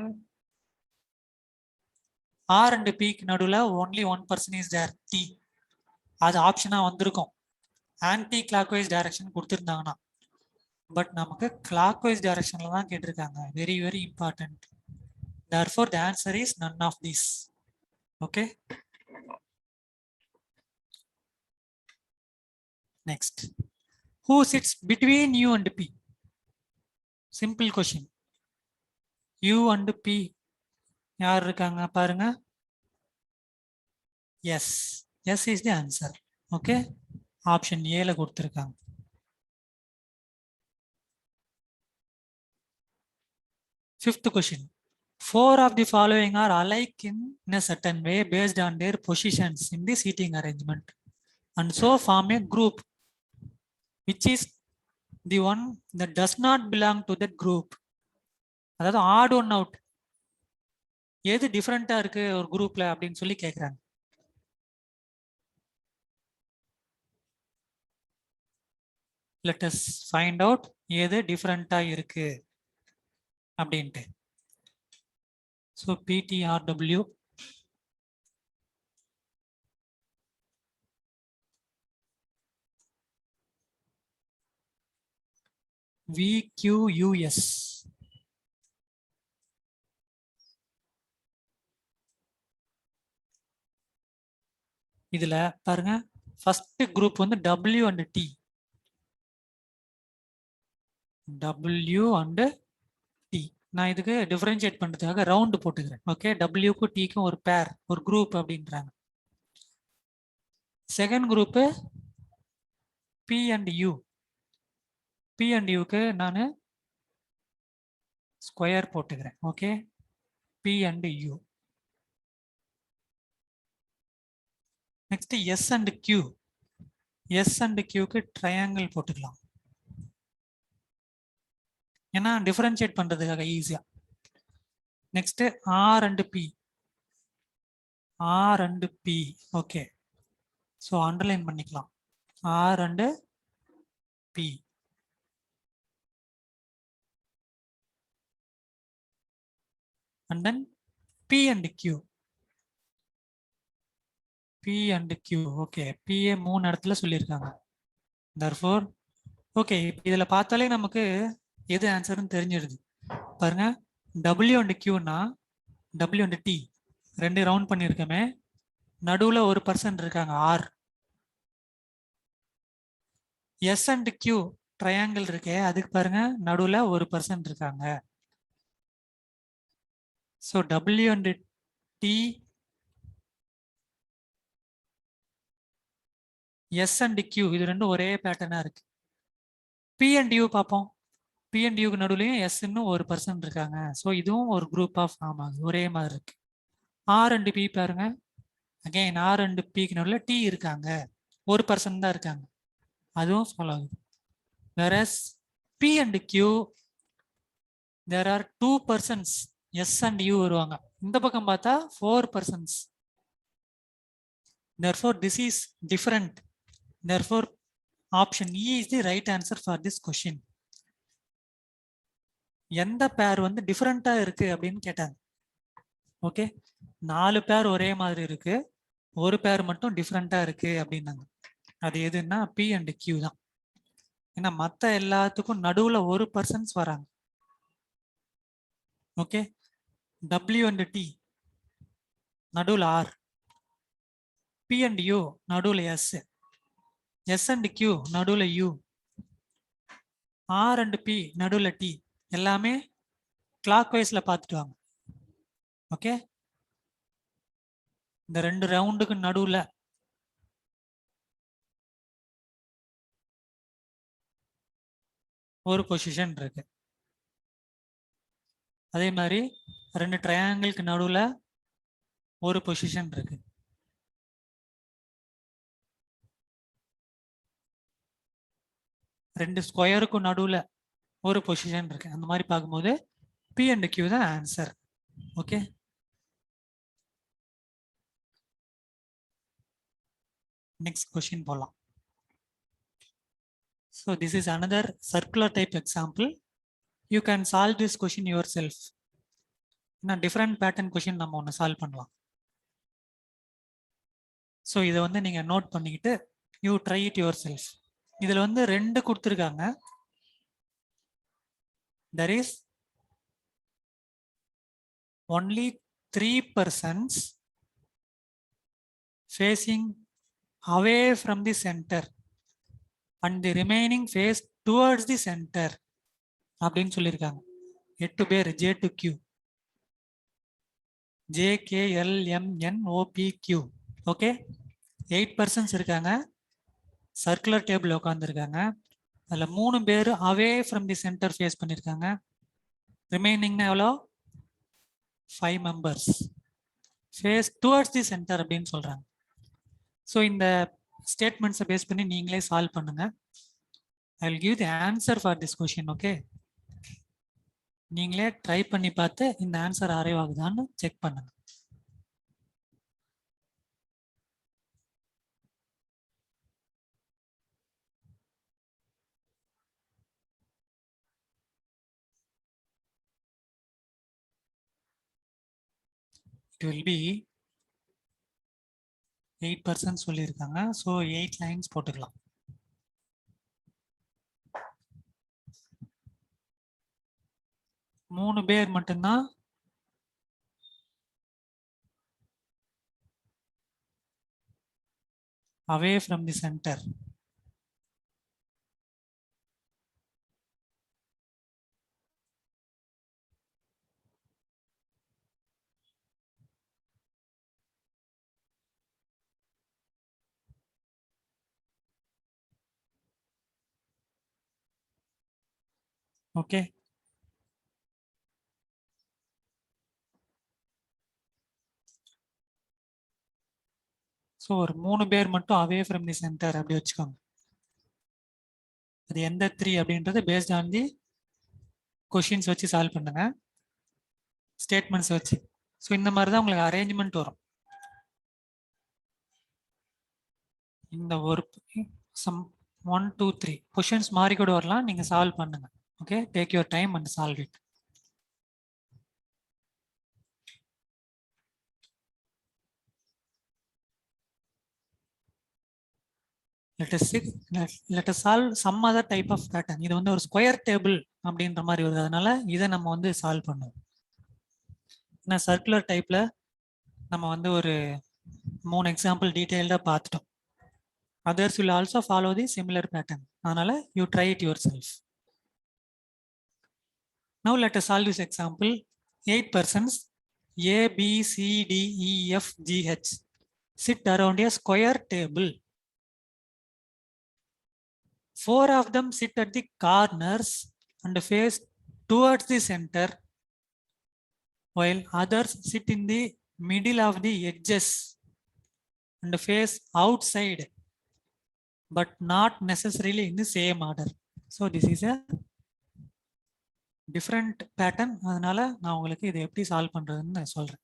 R and P க்கு நடுவுல only one person is there, T. அது ஆப்ஷனா வந்திருக்கும் anti clockwise direction கொடுத்துருந்தாங்கன்னா. But நமக்கு clockwise டைரக்ஷன்ல தான் கேட்டிருக்காங்க. Very very important. therefore the answer is none of these. okay, next. Who sits between U and P? simple question. U and P யார் இருக்காங்க பாருங்க. yes, yes is the answer. okay, option A ல கொடுத்திருக்காங்க. Fifth question. 4 of the following are alike in a certain way based on their positions in the seating arrangement and so form a group. Which is the one that does not belong to that group? அதாவது odd one out. எது டிஃபரெண்டா இருக்கு ஒரு குரூப்ல அப்படின்னு சொல்லி கேக்குறாங்க. Let us find out எது டிஃபரெண்டா இருக்கு அப்படின்ட்டு. So PTRW, VQUS. இதுல பாருங்க, ஃபர்ஸ்ட் குரூப் வந்து W and T. W and T. நான் இதுக்கு டிஃபரன்ஷியேட் பண்றதுக்காக ரவுண்ட் போட்டுக்கிறேன். ஓகே, Wக்கும் Tக்கும் ஒரு பேர், ஒரு குரூப் அப்படின்றாங்க. Second group P and U. P and யூக்கு நான் ஸ்கொயர் போட்டுக்கிறேன். Okay, P and U. Next S and Q. S and கியூக்கு ட்ரையாங்கிள் போட்டுக்கலாம். ஏன்னா டிஃபரன்ஷியேட் பண்றதுக்காக ஈஸியா. Next R and P. R and P. Okay, so underline பண்ணிக்கலாம். R and P. And then P and Q. P and Q. Okay, பிஏ 3 இடத்துல சொல்லியிருக்காங்க. therefore okay, இதில் பார்த்தாலே நமக்கு எது ஆன்சர்னு தெரிஞ்சிடுது. பாருங்க, டபிள்யூ அண்ட் கியூனா டபிள்யூ அண்ட் டி ரெண்டு ரவுண்ட் பண்ணியிருக்கோமே, நடுவில் ஒரு பர்சன் இருக்காங்க R. S and Q triangle இருக்கே, அதுக்கு பாருங்க நடுவில் ஒரு பர்சன் இருக்காங்க. So W and T, S and Q இது ரெண்டும் ஒரே பேட்டர்னா இருக்கு. பி அண்ட் யூ பார்ப்போம். பி அண்ட் யூக்கு நடுவுலையும் எஸ்ன்னு ஒரு பர்சன் இருக்காங்க. ஸோ இதுவும் ஒரு குரூப் ஆஃப் ஃபார்ம் ஆகுது, ஒரே மாதிரி இருக்கு. ஆர் அண்ட் பி பாருங்க, அகைன் ஆர் அண்ட் பிக்கு நடுவில் டி இருக்காங்க, ஒரு பர்சன் தான் இருக்காங்க, அதுவும் ஃபாலோ ஆகுது. Whereas P and Q there are 2 persons, S and U வருவாங்க. இந்த பக்கம் பார்த்தா 4 persons. therefore this is different. therefore option E is the right answer for this question. எந்த பேர் வந்து டிஃபரெண்டா இருக்கு அப்படின்னு கேட்டாங்க. ஓகே, 4 பேர் ஒரே மாதிரி இருக்கு, ஒரு பேர் மட்டும் டிஃபரெண்டா இருக்கு அப்படின்னாங்க. அது எதுன்னா பி அண்ட் கியூ தான். ஏன்னா மற்ற எல்லாத்துக்கும் நடுவுல ஒரு பர்சன்ஸ் வராங்க. ஓகே, டபிள்யூ அண்ட் டி நடுவில் ஆர், பி அண்ட் யூ நடுவில் எஸ், எஸ் அண்ட் கியூ நடுவில் யூ, ஆர் அண்ட் பி நடுவில் டி. எல்லாமே கிளாக் வைஸ்ல பார்த்துட்டு வாங்க. ஓகே, இந்த 2 ரவுண்டுக்கு நடுவில் ஒரு பொசிஷன் இருக்கு. அதே மாதிரி 2 ட்ரையாங்கிளுக்கு நடுவில் ஒரு பொசிஷன் இருக்கு. ரெண்டு ஸ்கொயருக்கும் நடுவில் ஒரு பொசிஷன் இருக்கு. அந்த மாதிரி பார்க்கும்போது பி அண்ட் கியூ தான் ஆன்சர். ஓகே, நெக்ஸ்ட் கொஸ்டின் போகலாம். So this is another circular type example. You can solve this question yourself. நான் டிஃப்ரெண்ட் பேட்டர்ன் கொஸ்டின் நம்ம ஒன்று சால்வ் பண்ணலாம். ஸோ இதை வந்து நீங்கள் நோட் பண்ணிக்கிட்டு you try it your self. இதில் வந்து 2 கொடுத்துருக்காங்க. there is only 3 persons facing away from the center and the remaining face towards the center அப்படின்னு சொல்லியிருக்காங்க. 8 பேர் J to Q, JKLMNOPQ. Okay, 8 persons இருக்காங்க, சர்க்குலர் டேபிள் உட்காந்துருக்காங்க. அதில் 3 பேர் away from the centre face பண்ணியிருக்காங்க. ரிமைனிங்னா எவ்வளோ? 5 members face towards the centre அப்படின்னு சொல்கிறாங்க. ஸோ இந்த ஸ்டேட்மெண்ட்ஸை பேஸ் பண்ணி நீங்களே சால்வ் பண்ணுங்க. I will give the answer for this question. Okay, நீங்களே ட்ரை பண்ணி பார்த்து இந்த ஆன்சர் அரைவ் ஆகுதான்னு செக் பண்ணுங்க. இட் வில் பி 8% சொல்லியிருக்காங்க. ஸோ 8 lines போட்டுக்கலாம். மூணு பேர் மட்டும்தான் away from the center. Okay. So ஒரு 3 பேர் மட்டும் அவே ஃப்ரம் தி சென்டர் அப்படி வச்சுக்கோங்க. அது எந்த 3 அப்படின்றது பேஸ்ட் ஆன் தி கொஷின்ஸ் வச்சு சால்வ் பண்ணுங்க, ஸ்டேட்மெண்ட்ஸ் வச்சு. ஸோ இந்த மாதிரி தான் உங்களுக்கு அரேஞ்ச்மெண்ட் வரும். இந்த ஒரு சம் 1 2 3 கொஷின்ஸ் மாறி கூட வரலாம், நீங்க சால்வ் பண்ணுங்க. Okay, take your time and solve it. let us solve some other type of pattern. இது வந்து ஒரு ஸ்கொயர் டேபிள் அப்படின்ற மாதிரி வருது, அதனால இதை நம்ம வந்து சால்வ் பண்ணுவோம். ஏன்னா சர்க்குலர் டைப்ல நம்ம வந்து ஒரு 3 எக்ஸாம்பிள் டீடைல்டா பார்த்துட்டோம். others will also follow the similar pattern, அதனால you try it yourself. Now let us solve this example. 8 persons A, B, C, D, E, F, G, H sit around a square table. 4 of them sit at the corners and face towards the center, while others sit in the middle of the edges and face outside, but not necessarily in the same order. So this is a different pattern. அதனால நான் உங்களுக்கு இதை எப்படி solve பண்றதுன்னு சொல்றேன்.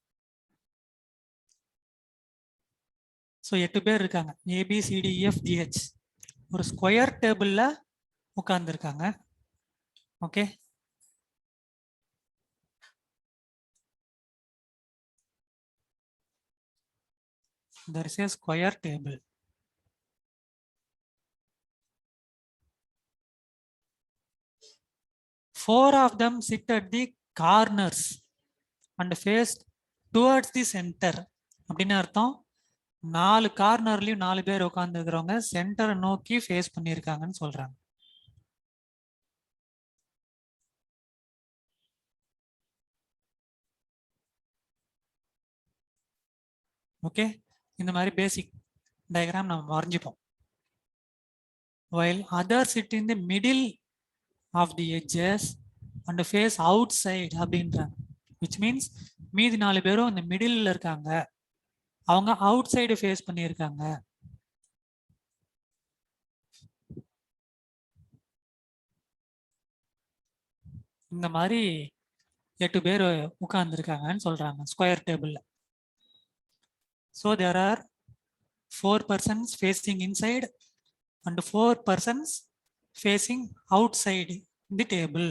So 8 பேர் இருக்காங்க, ABCDEFGH ஒரு ஸ்கொயர் டேபிள்ல உட்கார்ந்துருக்காங்க. Okay, there is a square table. Four of them sit at the corners and face towards the center. அப்படின்னு அர்த்தம், 4 கார்னர்லயும் 4 பேர் உட்கார்ந்து இருக்கிறவங்க சென்டரை நோக்கி ஃபேஸ் பண்ணியிருக்காங்கன்னு சொல்றாங்க. ஓகே, இந்த மாதிரி பேசிக் டயக்ராம் நம்ம வரைஞ்சிப்போம். while others sit in the middle of the edges and face outside அப்படின்றாங்க, which means மீதி 4 பேரும் இந்த மிடில் இருக்காங்க, அவங்க அவுட் சைடு ஃபேஸ் பண்ணியிருக்காங்க. இந்த மாதிரி 8 பேர் உட்கார்ந்துருக்காங்கன்னு சொல்றாங்க ஸ்கொயர் டேபிள்ல. So there are 4 persons facing inside and 4 persons facing outside the table.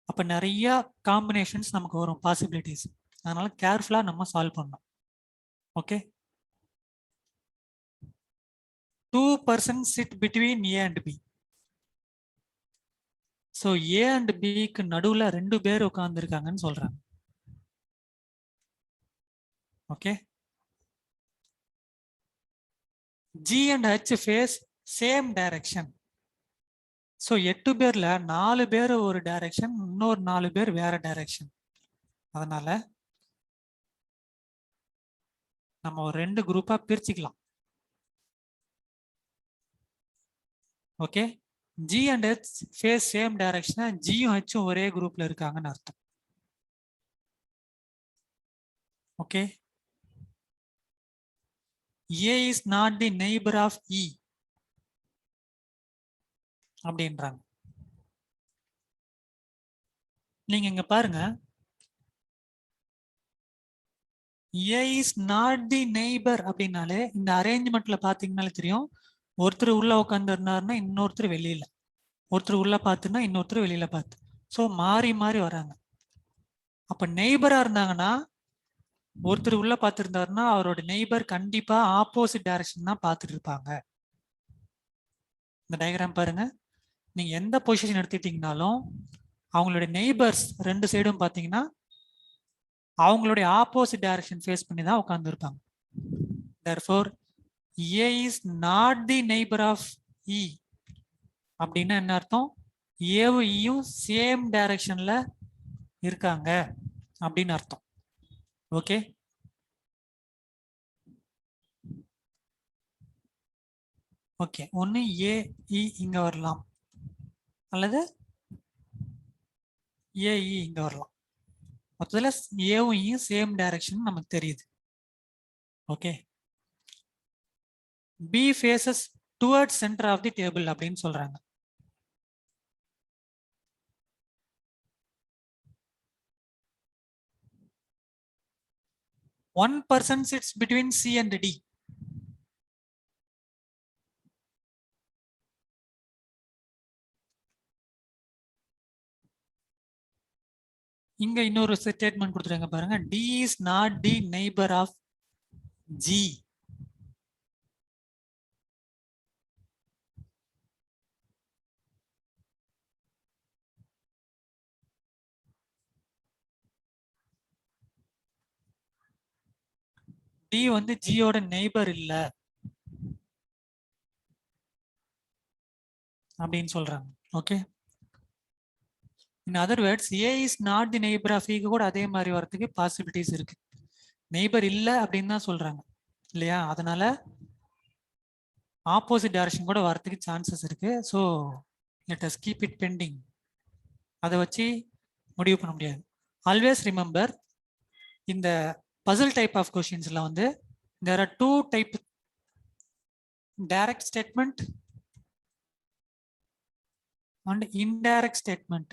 அப்ப நிறைய காம்பினேஷன்ஸ் நமக்கு வரும், பாசிபிலிட்டிஸ். அதனால கேர்ஃபுல்லா நம்ம சால்வ் பண்ணணும். Okay, 2 persons sit between A and B. So A and Bக்கு நடுவுல 2 பேர் உட்கார்ந்துருக்காங்கன்னு சொல்றாங்க. Okay, G and H face same direction. So 8 பேர்ல 4 பேர் ஒரு டைரக்ஷன், இன்னொரு 4 பேர் வேற டைரக்ஷன். அதனால நம்ம ஒரு 2 குரூப்பா பிரிச்சுக்கலாம். Okay, G and H face same direction, Gயும் Hயும் ஒரே குரூப்ல இருக்காங்கன்னு அர்த்தம். Okay, A is not the neighbor of E அப்படின்றாங்க. நீங்க இங்க பாருங்க, A is not the neighbor அப்படின்னாலே இந்த அரேஞ்ச்மெண்ட்ல பாத்தீங்கன்னாலே தெரியும், ஒருத்தர் உள்ள உட்கார்ந்து இருந்தாருன்னா இன்னொருத்தர் வெளியில, ஒருத்தர் உள்ள பார்த்துன்னா இன்னொருத்தர் வெளியில பார்த்து, ஸோ மாறி மாறி வராங்க. அப்ப நெய்பரா இருந்தாங்கன்னா, ஒருத்தர் உள்ள பார்த்துருந்தாருன்னா அவரோட நெய்பர் கண்டிப்பா ஆப்போசிட் டைரக்ஷன் தான் பார்த்துட்டு இருப்பாங்க. இந்த டயக்ராம் பாருங்க, நீங்க எந்த பொசிஷன் எடுத்துட்டீங்கனாலும் அவங்களுடைய நெய்பர்ஸ் 2 சைடும் பார்த்தீங்கன்னா அவங்களுடைய ஆப்போசிட் டைரக்ஷன் ஃபேஸ் பண்ணி தான் உட்கார்ந்து இருப்பாங்க. therefore A is not the neighbor of E அப்படின்னா என்ன அர்த்தம், ஏவும் ஈயும் சேம் டைரக்ஷன்ல இருக்காங்க அப்படின்னு அர்த்தம். ஓகே, ஓகே, ஒன்னு A E இங்க வரலாம், அல்லது ஏஇ இங்க வரலாம். மொத்தத்துல ஏவும் இயும் சேம் டைரக்ஷன் நமக்கு தெரியுது. Okay. P faces towards centre of the table அப்படின்னு சொல்றாங்க. One person sits between C and D. இங்க இன்னொரு ஸ்டேட்மெண்ட் கொடுத்துருங்க பாருங்க. D is not the neighbor of G. D வந்து G ஓட நெய்பர் இல்ல அப்படின்னு சொல்றாங்க. Okay. In other words A is not the neighbor of E கூட அதே மாதிரி வரதுக்கு பாசிபிலிட்டிஸ் இருக்கு. நெய்பர் இல்ல அப்படின்னு தான் சொல்றாங்க இல்லையா? அதனால ஆப்போசிட் டைரக்ஷன் கூட வரதுக்கு சான்சஸ் இருக்கு. So let us keep it pending. அதை வச்சு முடிவு பண்ண முடியாது. ஆல்வேஸ் ரிமெம்பர், இந்த பசில் டைப் ஆஃப் கொஸ்டின்ஸ்ல வந்து there are two type, direct statement and indirect statement.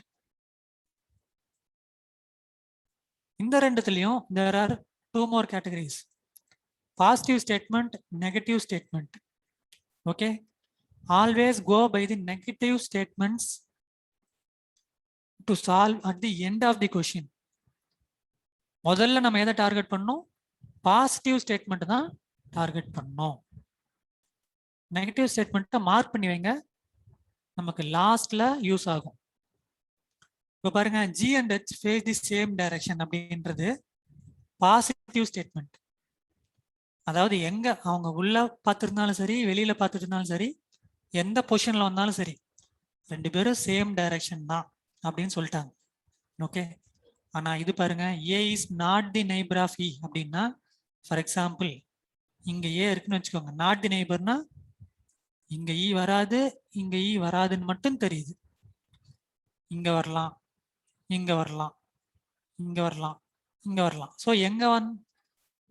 இந்த ரெண்டுத்துலயும் there are two more categories, positive statement, negative statement. Okay, always go by the negative statements to solve at the end of the question. முதல்ல நம்ம எதை target பண்ணோம்? Positive statement தான் target பண்ணோம். Negative ஸ்டேட்மெண்ட்டை mark பண்ணி வைங்க, நமக்கு லாஸ்ட்ல யூஸ் ஆகும். இப்போ பாருங்க, G and H face the same direction அப்படின்றது பாசிட்டிவ் ஸ்டேட்மெண்ட். அதாவது எங்க அவங்க உள்ள பார்த்துருந்தாலும் சரி, வெளியில பார்த்துட்டு இருந்தாலும் சரி, எந்த பொசிஷன்ல வந்தாலும் சரி, ரெண்டு பேரும் சேம் டைரக்ஷன் தான் அப்படின்னு சொல்லிட்டாங்க. ஓகே. ஆனா இது பாருங்க, A is not the neighbor of E அப்படின்னா, ஃபார் எக்ஸாம்பிள் இங்க A இருக்குன்னு வச்சுக்கோங்க. நாட் தி நெய்பர்னா இங்க E வராது, இங்க E வராதுன்னு மட்டும் தெரியுது. இங்க வரலாம், இங்க வரலாம், இங்க வரலாம், இங்க வரலாம். ஸோ எங்க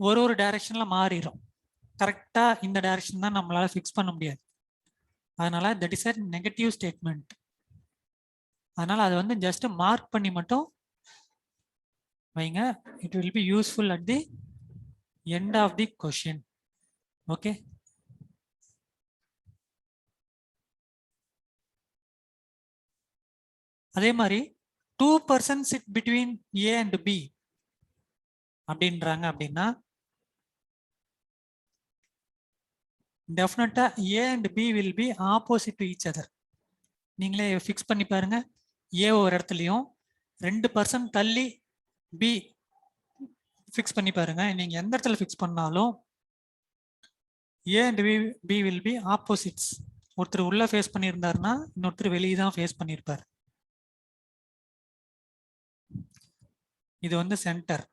ஒரு டைரக்ஷன்ல மாறிடும். கரெக்டா இந்த டைரக்ஷன் தான் நம்மளால ஃபிக்ஸ் பண்ண முடியாது. அதனால that is a negative statement. அதனால அதை வந்து ஜஸ்ட் மார்க் பண்ணி மட்டும் வைங்க. It will be useful at the end of the question. Okay. அதே மாதிரி 2 persons sit between A and B அப்படின்றாங்க. அப்படின்னா டெஃபினட்டா A and B will be opposite to each other. நீங்களே ஃபிக்ஸ் பண்ணி பாருங்க. A ஒரு இடத்துலையும் 2 பர்சன்ட் தள்ளி B ஃபிக்ஸ் பண்ணி பாருங்க. நீங்க எந்த இடத்துல ஃபிக்ஸ் பண்ணாலும் A and B will be opposites. ஒருத்தர் உள்ள ஃபேஸ் பண்ணியிருந்தாருன்னா இன்னொருத்தர் வெளியே தான் ஃபேஸ் பண்ணியிருப்பார். இது வந்து சென்டர்.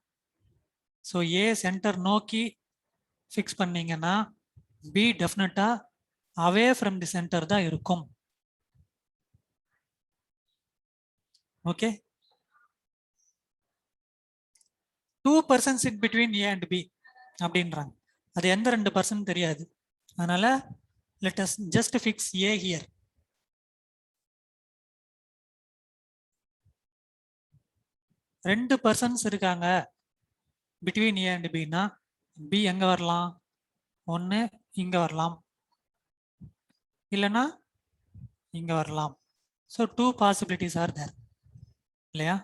ஸோ A சென்டர் நோக்கி ஃபிக்ஸ் பண்ணீங்கன்னா B டெஃபினட்டா அவே ஃப்ரம் தி சென்டர் தான் இருக்கும். Okay. 2 persons sit between A and B அப்படின்றாங்க. அது எந்த 2 பர்சன் தெரியாது. அதனால let us just fix A here. ரெண்டு பர்சன்ஸ் இருக்காங்க பிட்வீன் A and B னா B எங்க வரலாம்? ஒன்று இங்க வரலாம், இல்லைன்னா இங்க வரலாம். ஸோ 2 பாசிபிலிட்டிஸ் ஆர் தேர் இல்லையா?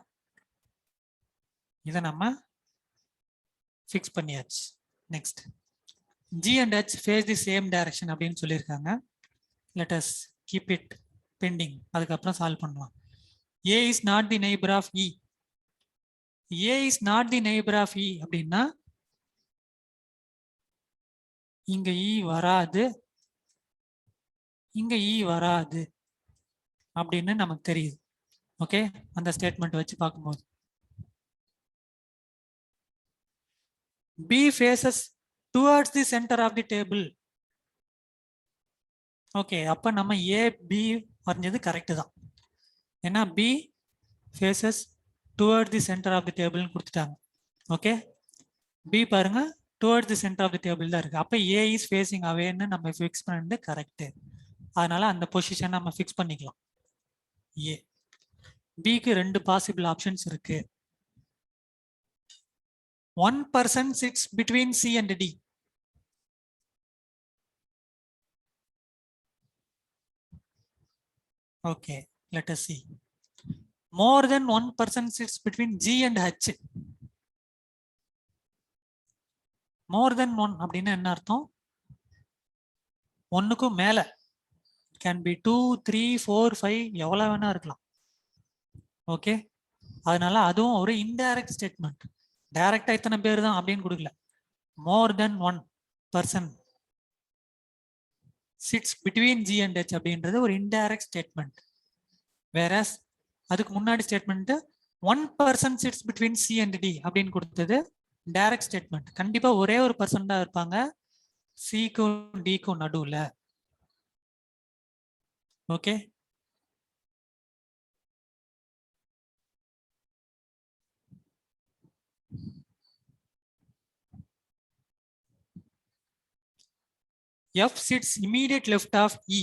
இதை நம்ம ஃபிக்ஸ் பண்ணியாச்சு. Next, G and H face the same direction அப்படின்னு சொல்லியிருக்காங்க. Let us keep it pending. அதுக்கப்புறம் சால்வ் பண்ணலாம். A is not the neighbor of E. A is not the neighbor of E அப்படின்னா இங்க E வராது, இங்க E வராது அப்படின்னு நமக்கு தெரியுது. ஓகே, அந்த ஸ்டேட்மெண்ட் வச்சு பார்க்கும்போது B faces towards the center of the table. Okay, அப்ப நம்ம A B வரைஞ்சது கரெக்ட் தான். ஏன்னா B faces toward the centre of the டேபிள்னு கொடுத்துட்டாங்க. ஓகே, பி பாருங்க toward the centre of the table தான் இருக்கு. அப்போ ஏ இஸ் ஃபேசிங் அவேன்னு நம்ம ஃபிக்ஸ் பண்ணிட்டு கரெக்டு. அதனால அந்த பொசிஷன் நம்ம ஃபிக்ஸ் பண்ணிக்கலாம். ஏ பிக்கு 2 பாசிபிள் ஆப்ஷன்ஸ் இருக்கு. 1 person sits between C and D. Okay, let us see. More than 1 person sits between G and H. More than 1 அப்படின்னா என்ன அர்த்தம்? 1க்கு மேல. Can be 2, 3, 4, 5 எவ்வளவு வேணா இருக்கலாம். ஓகே, அதனால அதுவும் ஒரு இன்டைரக்ட் ஸ்டேட்மெண்ட். டைரக்டா இத்தனை பேர் தான் அப்படின்னு கொடுக்கல. மோர் தென் 1 person sits between G and H அப்படின்றது ஒரு இன்டைரக்ட் ஸ்டேட்மெண்ட். வேறஸ் அதுக்கு முன்னாடி statement 1 person sits between C and D அப்படின்னு கொடுத்தது டைரக்ட் ஸ்டேட்மெண்ட். கண்டிப்பா ஒரே ஒரு பர்சன் தான் இருப்பாங்க சிக்கும் டிக்கும் நடுவுல. Okay, F sits immediate left of E.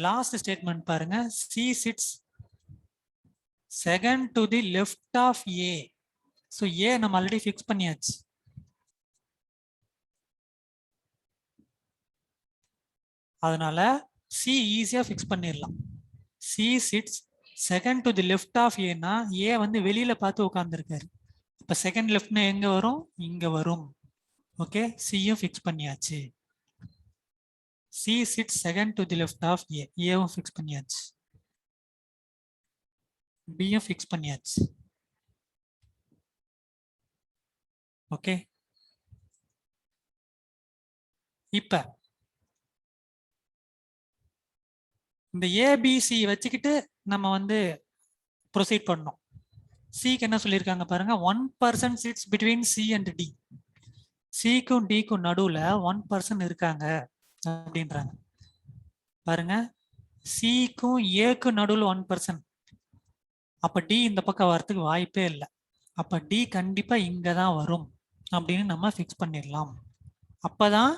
Last statement பாருங்க, C sits second to the left of A. So A நம்ம ஆல்ரெடி ஃபிக்ஸ் பண்ணியாச்சு. அதனால C ஈஸியா ஃபிக்ஸ் பண்ணிடலாம். C sits second to the left of A னா A வந்து வெளியில பார்த்து உட்கார்ந்துருக்காரு. இப்ப செகண்ட் லெஃப்ட்னா எங்க வரும்? இங்க வரும். ஓகே, சியும் ஃபிக்ஸ் பண்ணியாச்சு. C sits second to the left of A. ஏவும் ஃபிக்ஸ் பண்ணியாச்சு. பியும் ஃபிக்ஸ் பண்ணியாச்சு. ஓகே, இப்ப இந்த ஏபிசி வச்சுக்கிட்டு நம்ம வந்து ப்ரொசீட் பண்ணோம். சிக்கு என்ன சொல்லியிருக்காங்க பாருங்க, 1 person sits between C and D. சிக்கும் டிக்கும் நடுவுல 1 person இருக்காங்க அப்படின்றாங்க. பாருங்க, சிக்கும் ஏக்கும் நடுவுல 1 person. அப்ப டி இந்த பக்கம் வரத்துக்கு வாய்ப்பே இல்லை. அப்ப டி கண்டிப்பா இங்க தான் வரும் அப்படின்னு நம்ம ஃபிக்ஸ் பண்ணிடலாம். அப்பதான்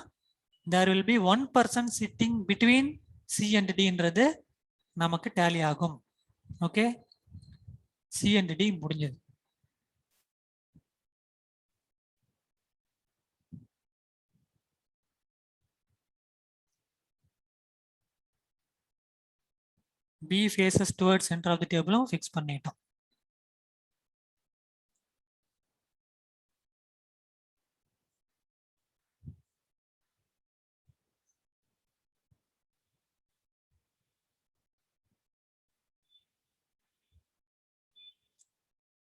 there will be 1 person sitting between C and Dன்றது நமக்கு டேலி ஆகும். ஓகே, C and D முடிஞ்சது. B faces towards center of the table fix பண்ணிட்டோம்.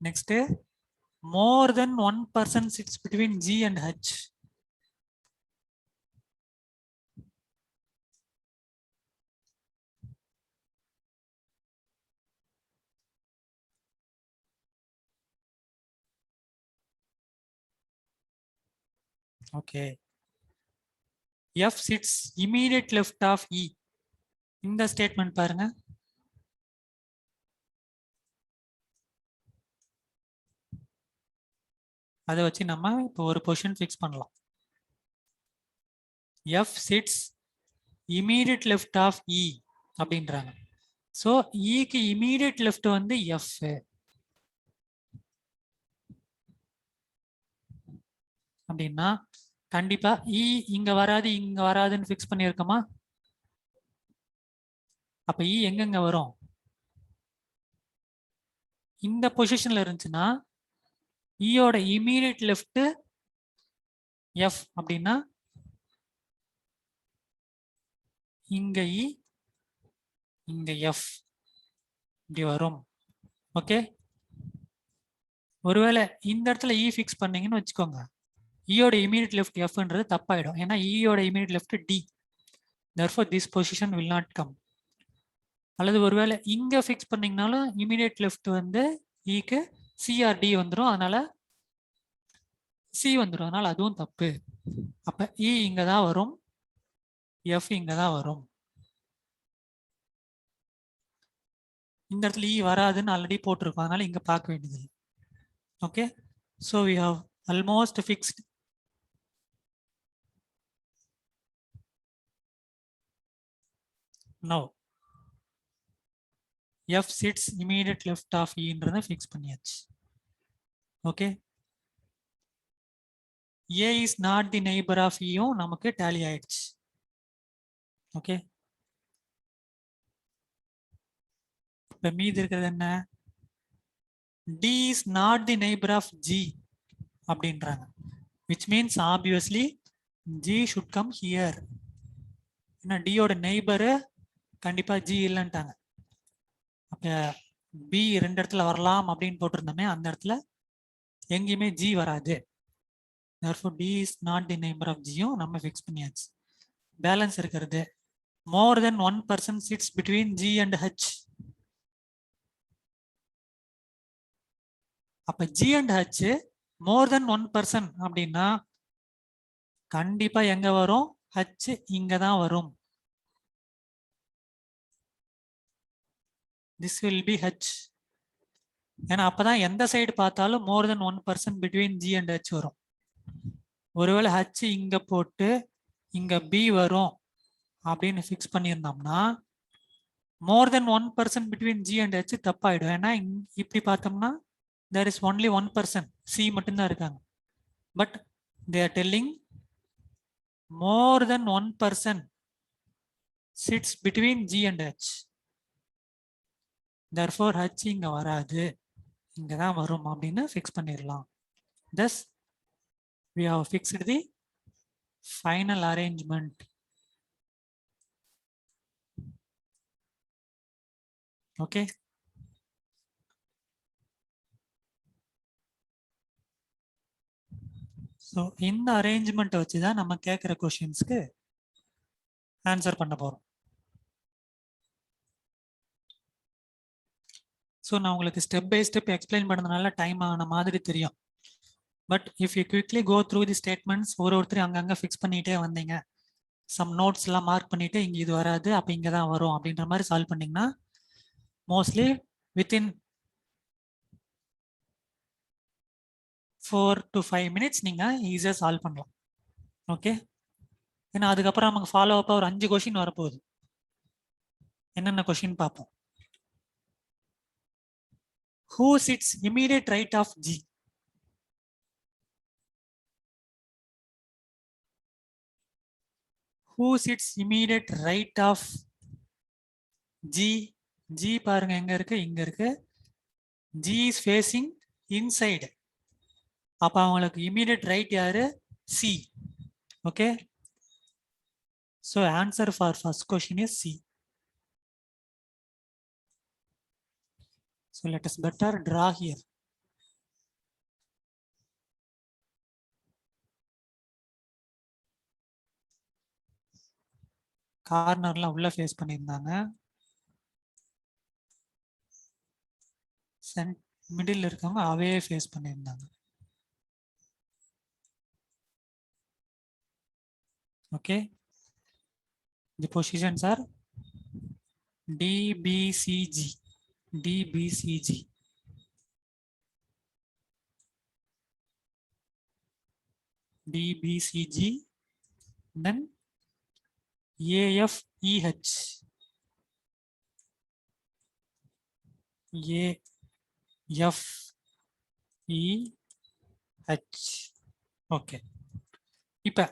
Next, more than 1 person sits between G and H. Okay, F sits immediate left of E. இந்த statement பாருங்க, அதை வச்சு நம்ம இப்போ ஒரு பொசிஷன் ஃபிக்ஸ் பண்ணலாம். F sits immediate left of E அப்படின்றாங்க. ஸோ ஈக்கு இமீடியட் லெஃப்ட் வந்து F. அப்படின்னா கண்டிப்பா இ இங்க வராது இங்க வராதுன்னு ஃபிக்ஸ் பண்ணியிருக்கோமா? அப்ப இ எங்கெங்க வரும்? இந்த பொசிஷன்ல இருந்துச்சுன்னா ஈயோட இமீடியட் லெஃப்ட் F அப்படின்னா இங்க இ இங்க F இப்படி வரும். ஓகே, ஒருவேளை இந்த இடத்துல இ ஃபிக்ஸ் பண்ணீங்கன்னு வச்சுக்கோங்க, ஈயோட இமீடியட் லெஃப்ட் எஃப்ன்றது தப்பாயிடும். ஏன்னா ஈயோட immediate left D. therefore this position will not come. அல்லது ஒருவேளை இங்க ஃபிக்ஸ் பண்ணீங்கனாலும் இமீடியட் லெஃப்ட் வந்து ஈக்கு சிஆர்டி வந்துடும், அதனால சி வந்துடும், அதனால அதுவும் தப்பு. அப்ப இ இங்க தான் வரும், எஃப் இங்க தான் வரும். இந்த இடத்துல E வராதுன்னு ஆல்ரெடி போட்டிருக்கோம், அதனால இங்க பார்க்க வேண்டியது இல்லை. Okay, so we have almost fixed. No F sits immediate left of Eன்றதை ஃபிக்ஸ் பண்ணியாச்சு. Okay, A is not the neighbor of Eயும் நமக்கு டேலி ஆயிடுச்சு. ஓகே, இப்போ மீதி இருக்கிறது என்ன? D is not the neighbor of G அப்படின்றாங்க, which means obviously G should come here. ஏன்னா D ஓட நெய்பரு கண்டிப்பா G இல்லைன்ட்டாங்க. அப்ப B ரெண்டு இடத்துல வரலாம் அப்படின்னு போட்டிருந்தோமே, அந்த இடத்துல எங்கேயுமே G வராது. therefore D is not the neighbor of G யும் நம்ம ஃபிக்ஸ் பண்ணியாச்சு. பேலன்ஸ் இருக்கிறது more than one person sits between G and H. அப்ப G and H more than one person அப்படின்னா கண்டிப்பா எங்க வரும்? H இங்க தான் வரும். this will be H. ஏன்னா அப்பதான் எந்த சைடு பார்த்தாலும் more than one person between G and H வரும். ஒருவேளை H இங்க போட்டு இங்க B வரும் அப்படின்னு ஃபிக்ஸ் பண்ணியிருந்தோம்னா more than one person between G and H தப்பாயிடும். ஏன்னா இப்படி பார்த்தோம்னா there is only one person, C மட்டும்தான் இருக்காங்க. but they are telling more than one person sits between G and H. therefore H இங்க வராது, இங்க தான் வரும் அப்படின்னு ஃபிக்ஸ் பண்ணிடலாம். thus we have fixed the final arrangement. okay, so இந்த அரேஞ்ச்மெண்ட்டை வச்சு தான் நம்ம கேட்குற கொஷின்ஸ்க்கு ஆன்சர் பண்ண போகிறோம். ஸோ நான் உங்களுக்கு ஸ்டெப் பை ஸ்டெப் எக்ஸ்பிளைன் பண்ணதுனால டைம் ஆன மாதிரி தெரியும். But if you quickly go through the statements, ஒருத்தரையும் அங்கங்கே ஃபிக்ஸ் பண்ணிகிட்டே வந்தீங்க, சம் நோட்ஸ் எல்லாம் மார்க் பண்ணிட்டு இங்கே இது வராது அப்போ இங்கே தான் வரும் அப்படின்ற மாதிரி சால்வ் பண்ணிங்கன்னா மோஸ்ட்லி வித்தின் 4 to 5 minutes நீங்கள் ஈஸியாக சால்வ் பண்ணலாம். ஓகே, ஏன்னா அதுக்கப்புறம் நமக்கு ஃபாலோ அப்பாக ஒரு 5 கொஷின் வரப்போகுது. என்னென்ன கொஷின் பார்ப்போம். Who sits immediate right of G? Who sits immediate right of G? G பாருங்க எங்க இருக்கு, இங்க இருக்கு. G is facing inside. அப்ப அவங்களுக்கு immediate right யாரு? C. Okay. So answer for first question is C. So let us better draw here. கார்னர்லாம் உள்ள face பண்ணியிருந்தாங்க, மிடில் இருக்கவங்க அவே ஃபேஸ் பண்ணியிருந்தாங்க. Okay, the positions are DBCG, DBCG, DBCG, then AFEH, AFEH. Okay, இப்போ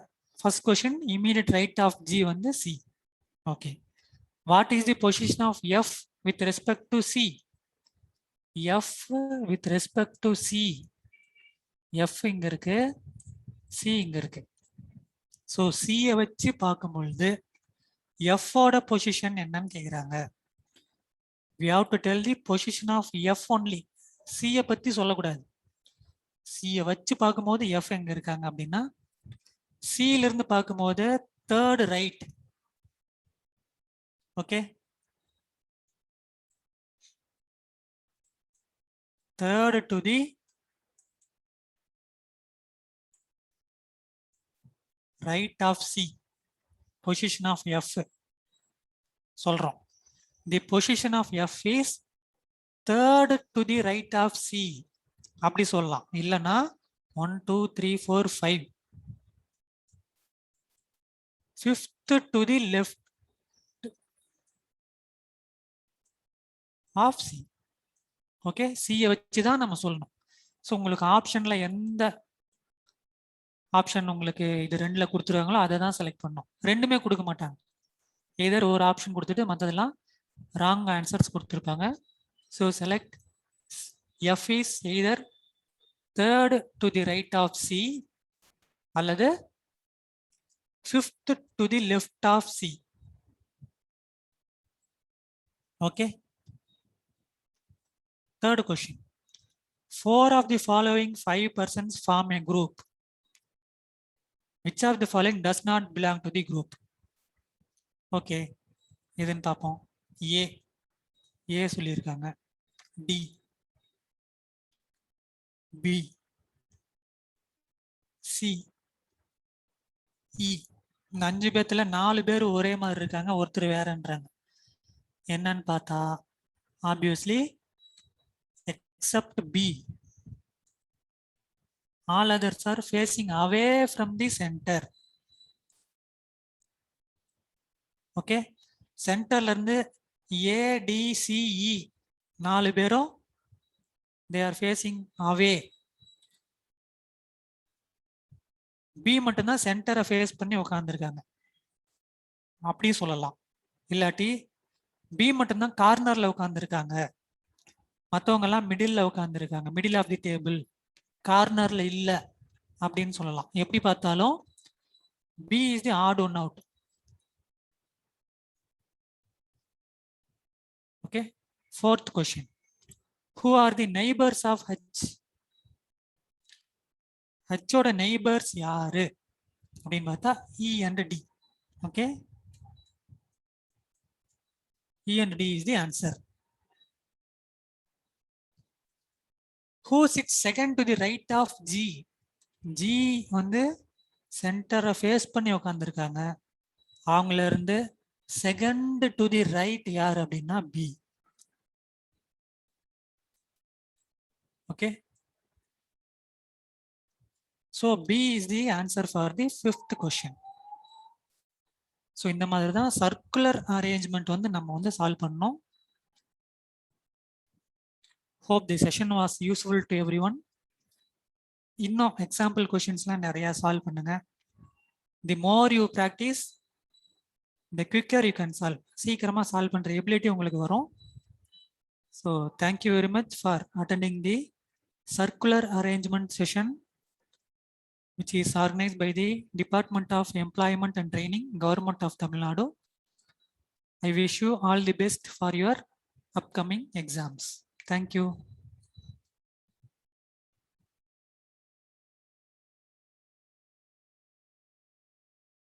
first question, immediate right of G வந்து C. Okay, what is the position of F with respect to C? F with respect to C, F இங்க இருக்கு, C இங்க இருக்கு. So C-யை வச்சு பார்க்கும் பொழுது F-ஓட position என்னன்னு கேட்குறாங்க. we have to tell the position of F only. C-யை பத்தி சொல்லக்கூடாது. C-யை வச்சு பார்க்கும்போது F எங்க இருக்காங்க அப்படின்னா C-ல இருந்து பார்க்கும்போது third right. Okay, third to the right of C, position of F சொல்றோம். The position of F is third to the right of C அப்படி சொல்லலாம். இல்லனா 1 2 3 4 5 fifth to the left of C. Okay, சியை வச்சு தான் நம்ம சொல்லணும். ஸோ உங்களுக்கு ஆப்ஷன்ல எந்த ஆப்ஷன் உங்களுக்கு இது ரெண்டுல கொடுத்துருவாங்களோ அதை தான் செலக்ட் பண்ணணும். ரெண்டுமே கொடுக்க மாட்டாங்க. எதர் ஒரு ஆப்ஷன் கொடுத்துட்டு மற்றதெல்லாம் ராங் ஆன்சர்ஸ் கொடுத்துருப்பாங்க. So select F is either third to the right of C அல்லது fifth to the left of C. Okay. Third question. 4 of the following 5 persons form a group. Which of the following does not belong to the group? Okay. இதுன்னு பார்ப்போம். A சொல்லியிருக்காங்க. D, B, C, E. இந்த 5 பேர்த்துல 4 பேர் ஒரே மாதிரி இருக்காங்க, ஒருத்தர் வேறன்றாங்க. என்னன்னு பார்த்தா obviously except B, all others are facing away from the center. Okay, சென்டர்ல இருந்து A, D, C, E 4 பேரும் they are facing away. B மட்டும்தான் சென்டரை ஃபேஸ் பண்ணி உட்கார்ந்துருக்காங்க அப்படி சொல்லலாம். இல்லாட்டி B மட்டும்தான் கார்னர்ல உட்கார்ந்துருக்காங்க, மற்றவங்க எல்லாம் மிடில் உட்கார்ந்துருக்காங்க, மிடில் ஆஃப் தி டேபிள், கார்னர்ல இல்ல அப்படின்னு சொல்லலாம். எப்படி பார்த்தாலும் B is the odd one out. Okay. Fourth question. Who are the neighbors of H? H ஓட neighbors யாரு அப்படின்னு பார்த்தா E and D. Okay. E and D is the answer. Who sits second to the right of G? G வந்து சென்டரை face பண்ணி உட்காந்துருக்காங்க. அவங்கள இருந்து செகண்ட் டு தி ரைட் யார் அப்படின்னா B. Okay. So B is the answer for the fifth question. So இந்த மாதிரி தான் சர்க்குலர் அரேஞ்ச்மெண்ட் வந்து நம்ம வந்து சால்வ் பண்ணோம். Hope the session was useful to everyone. இன்னும் எக்ஸாம்பிள் கொஷின்ஸ்லாம் நிறையா சால்வ் பண்ணுங்க. The more you practice the quicker you can solve. சீக்கிரமாக சால்வ் பண்ணுற எபிலிட்டி உங்களுக்கு வரும். So thank you very much for attending the circular arrangement session which is organized by the Department of Employment and Training, Government of Tamil Nadu. I wish you all the best for your upcoming exams. Thank you.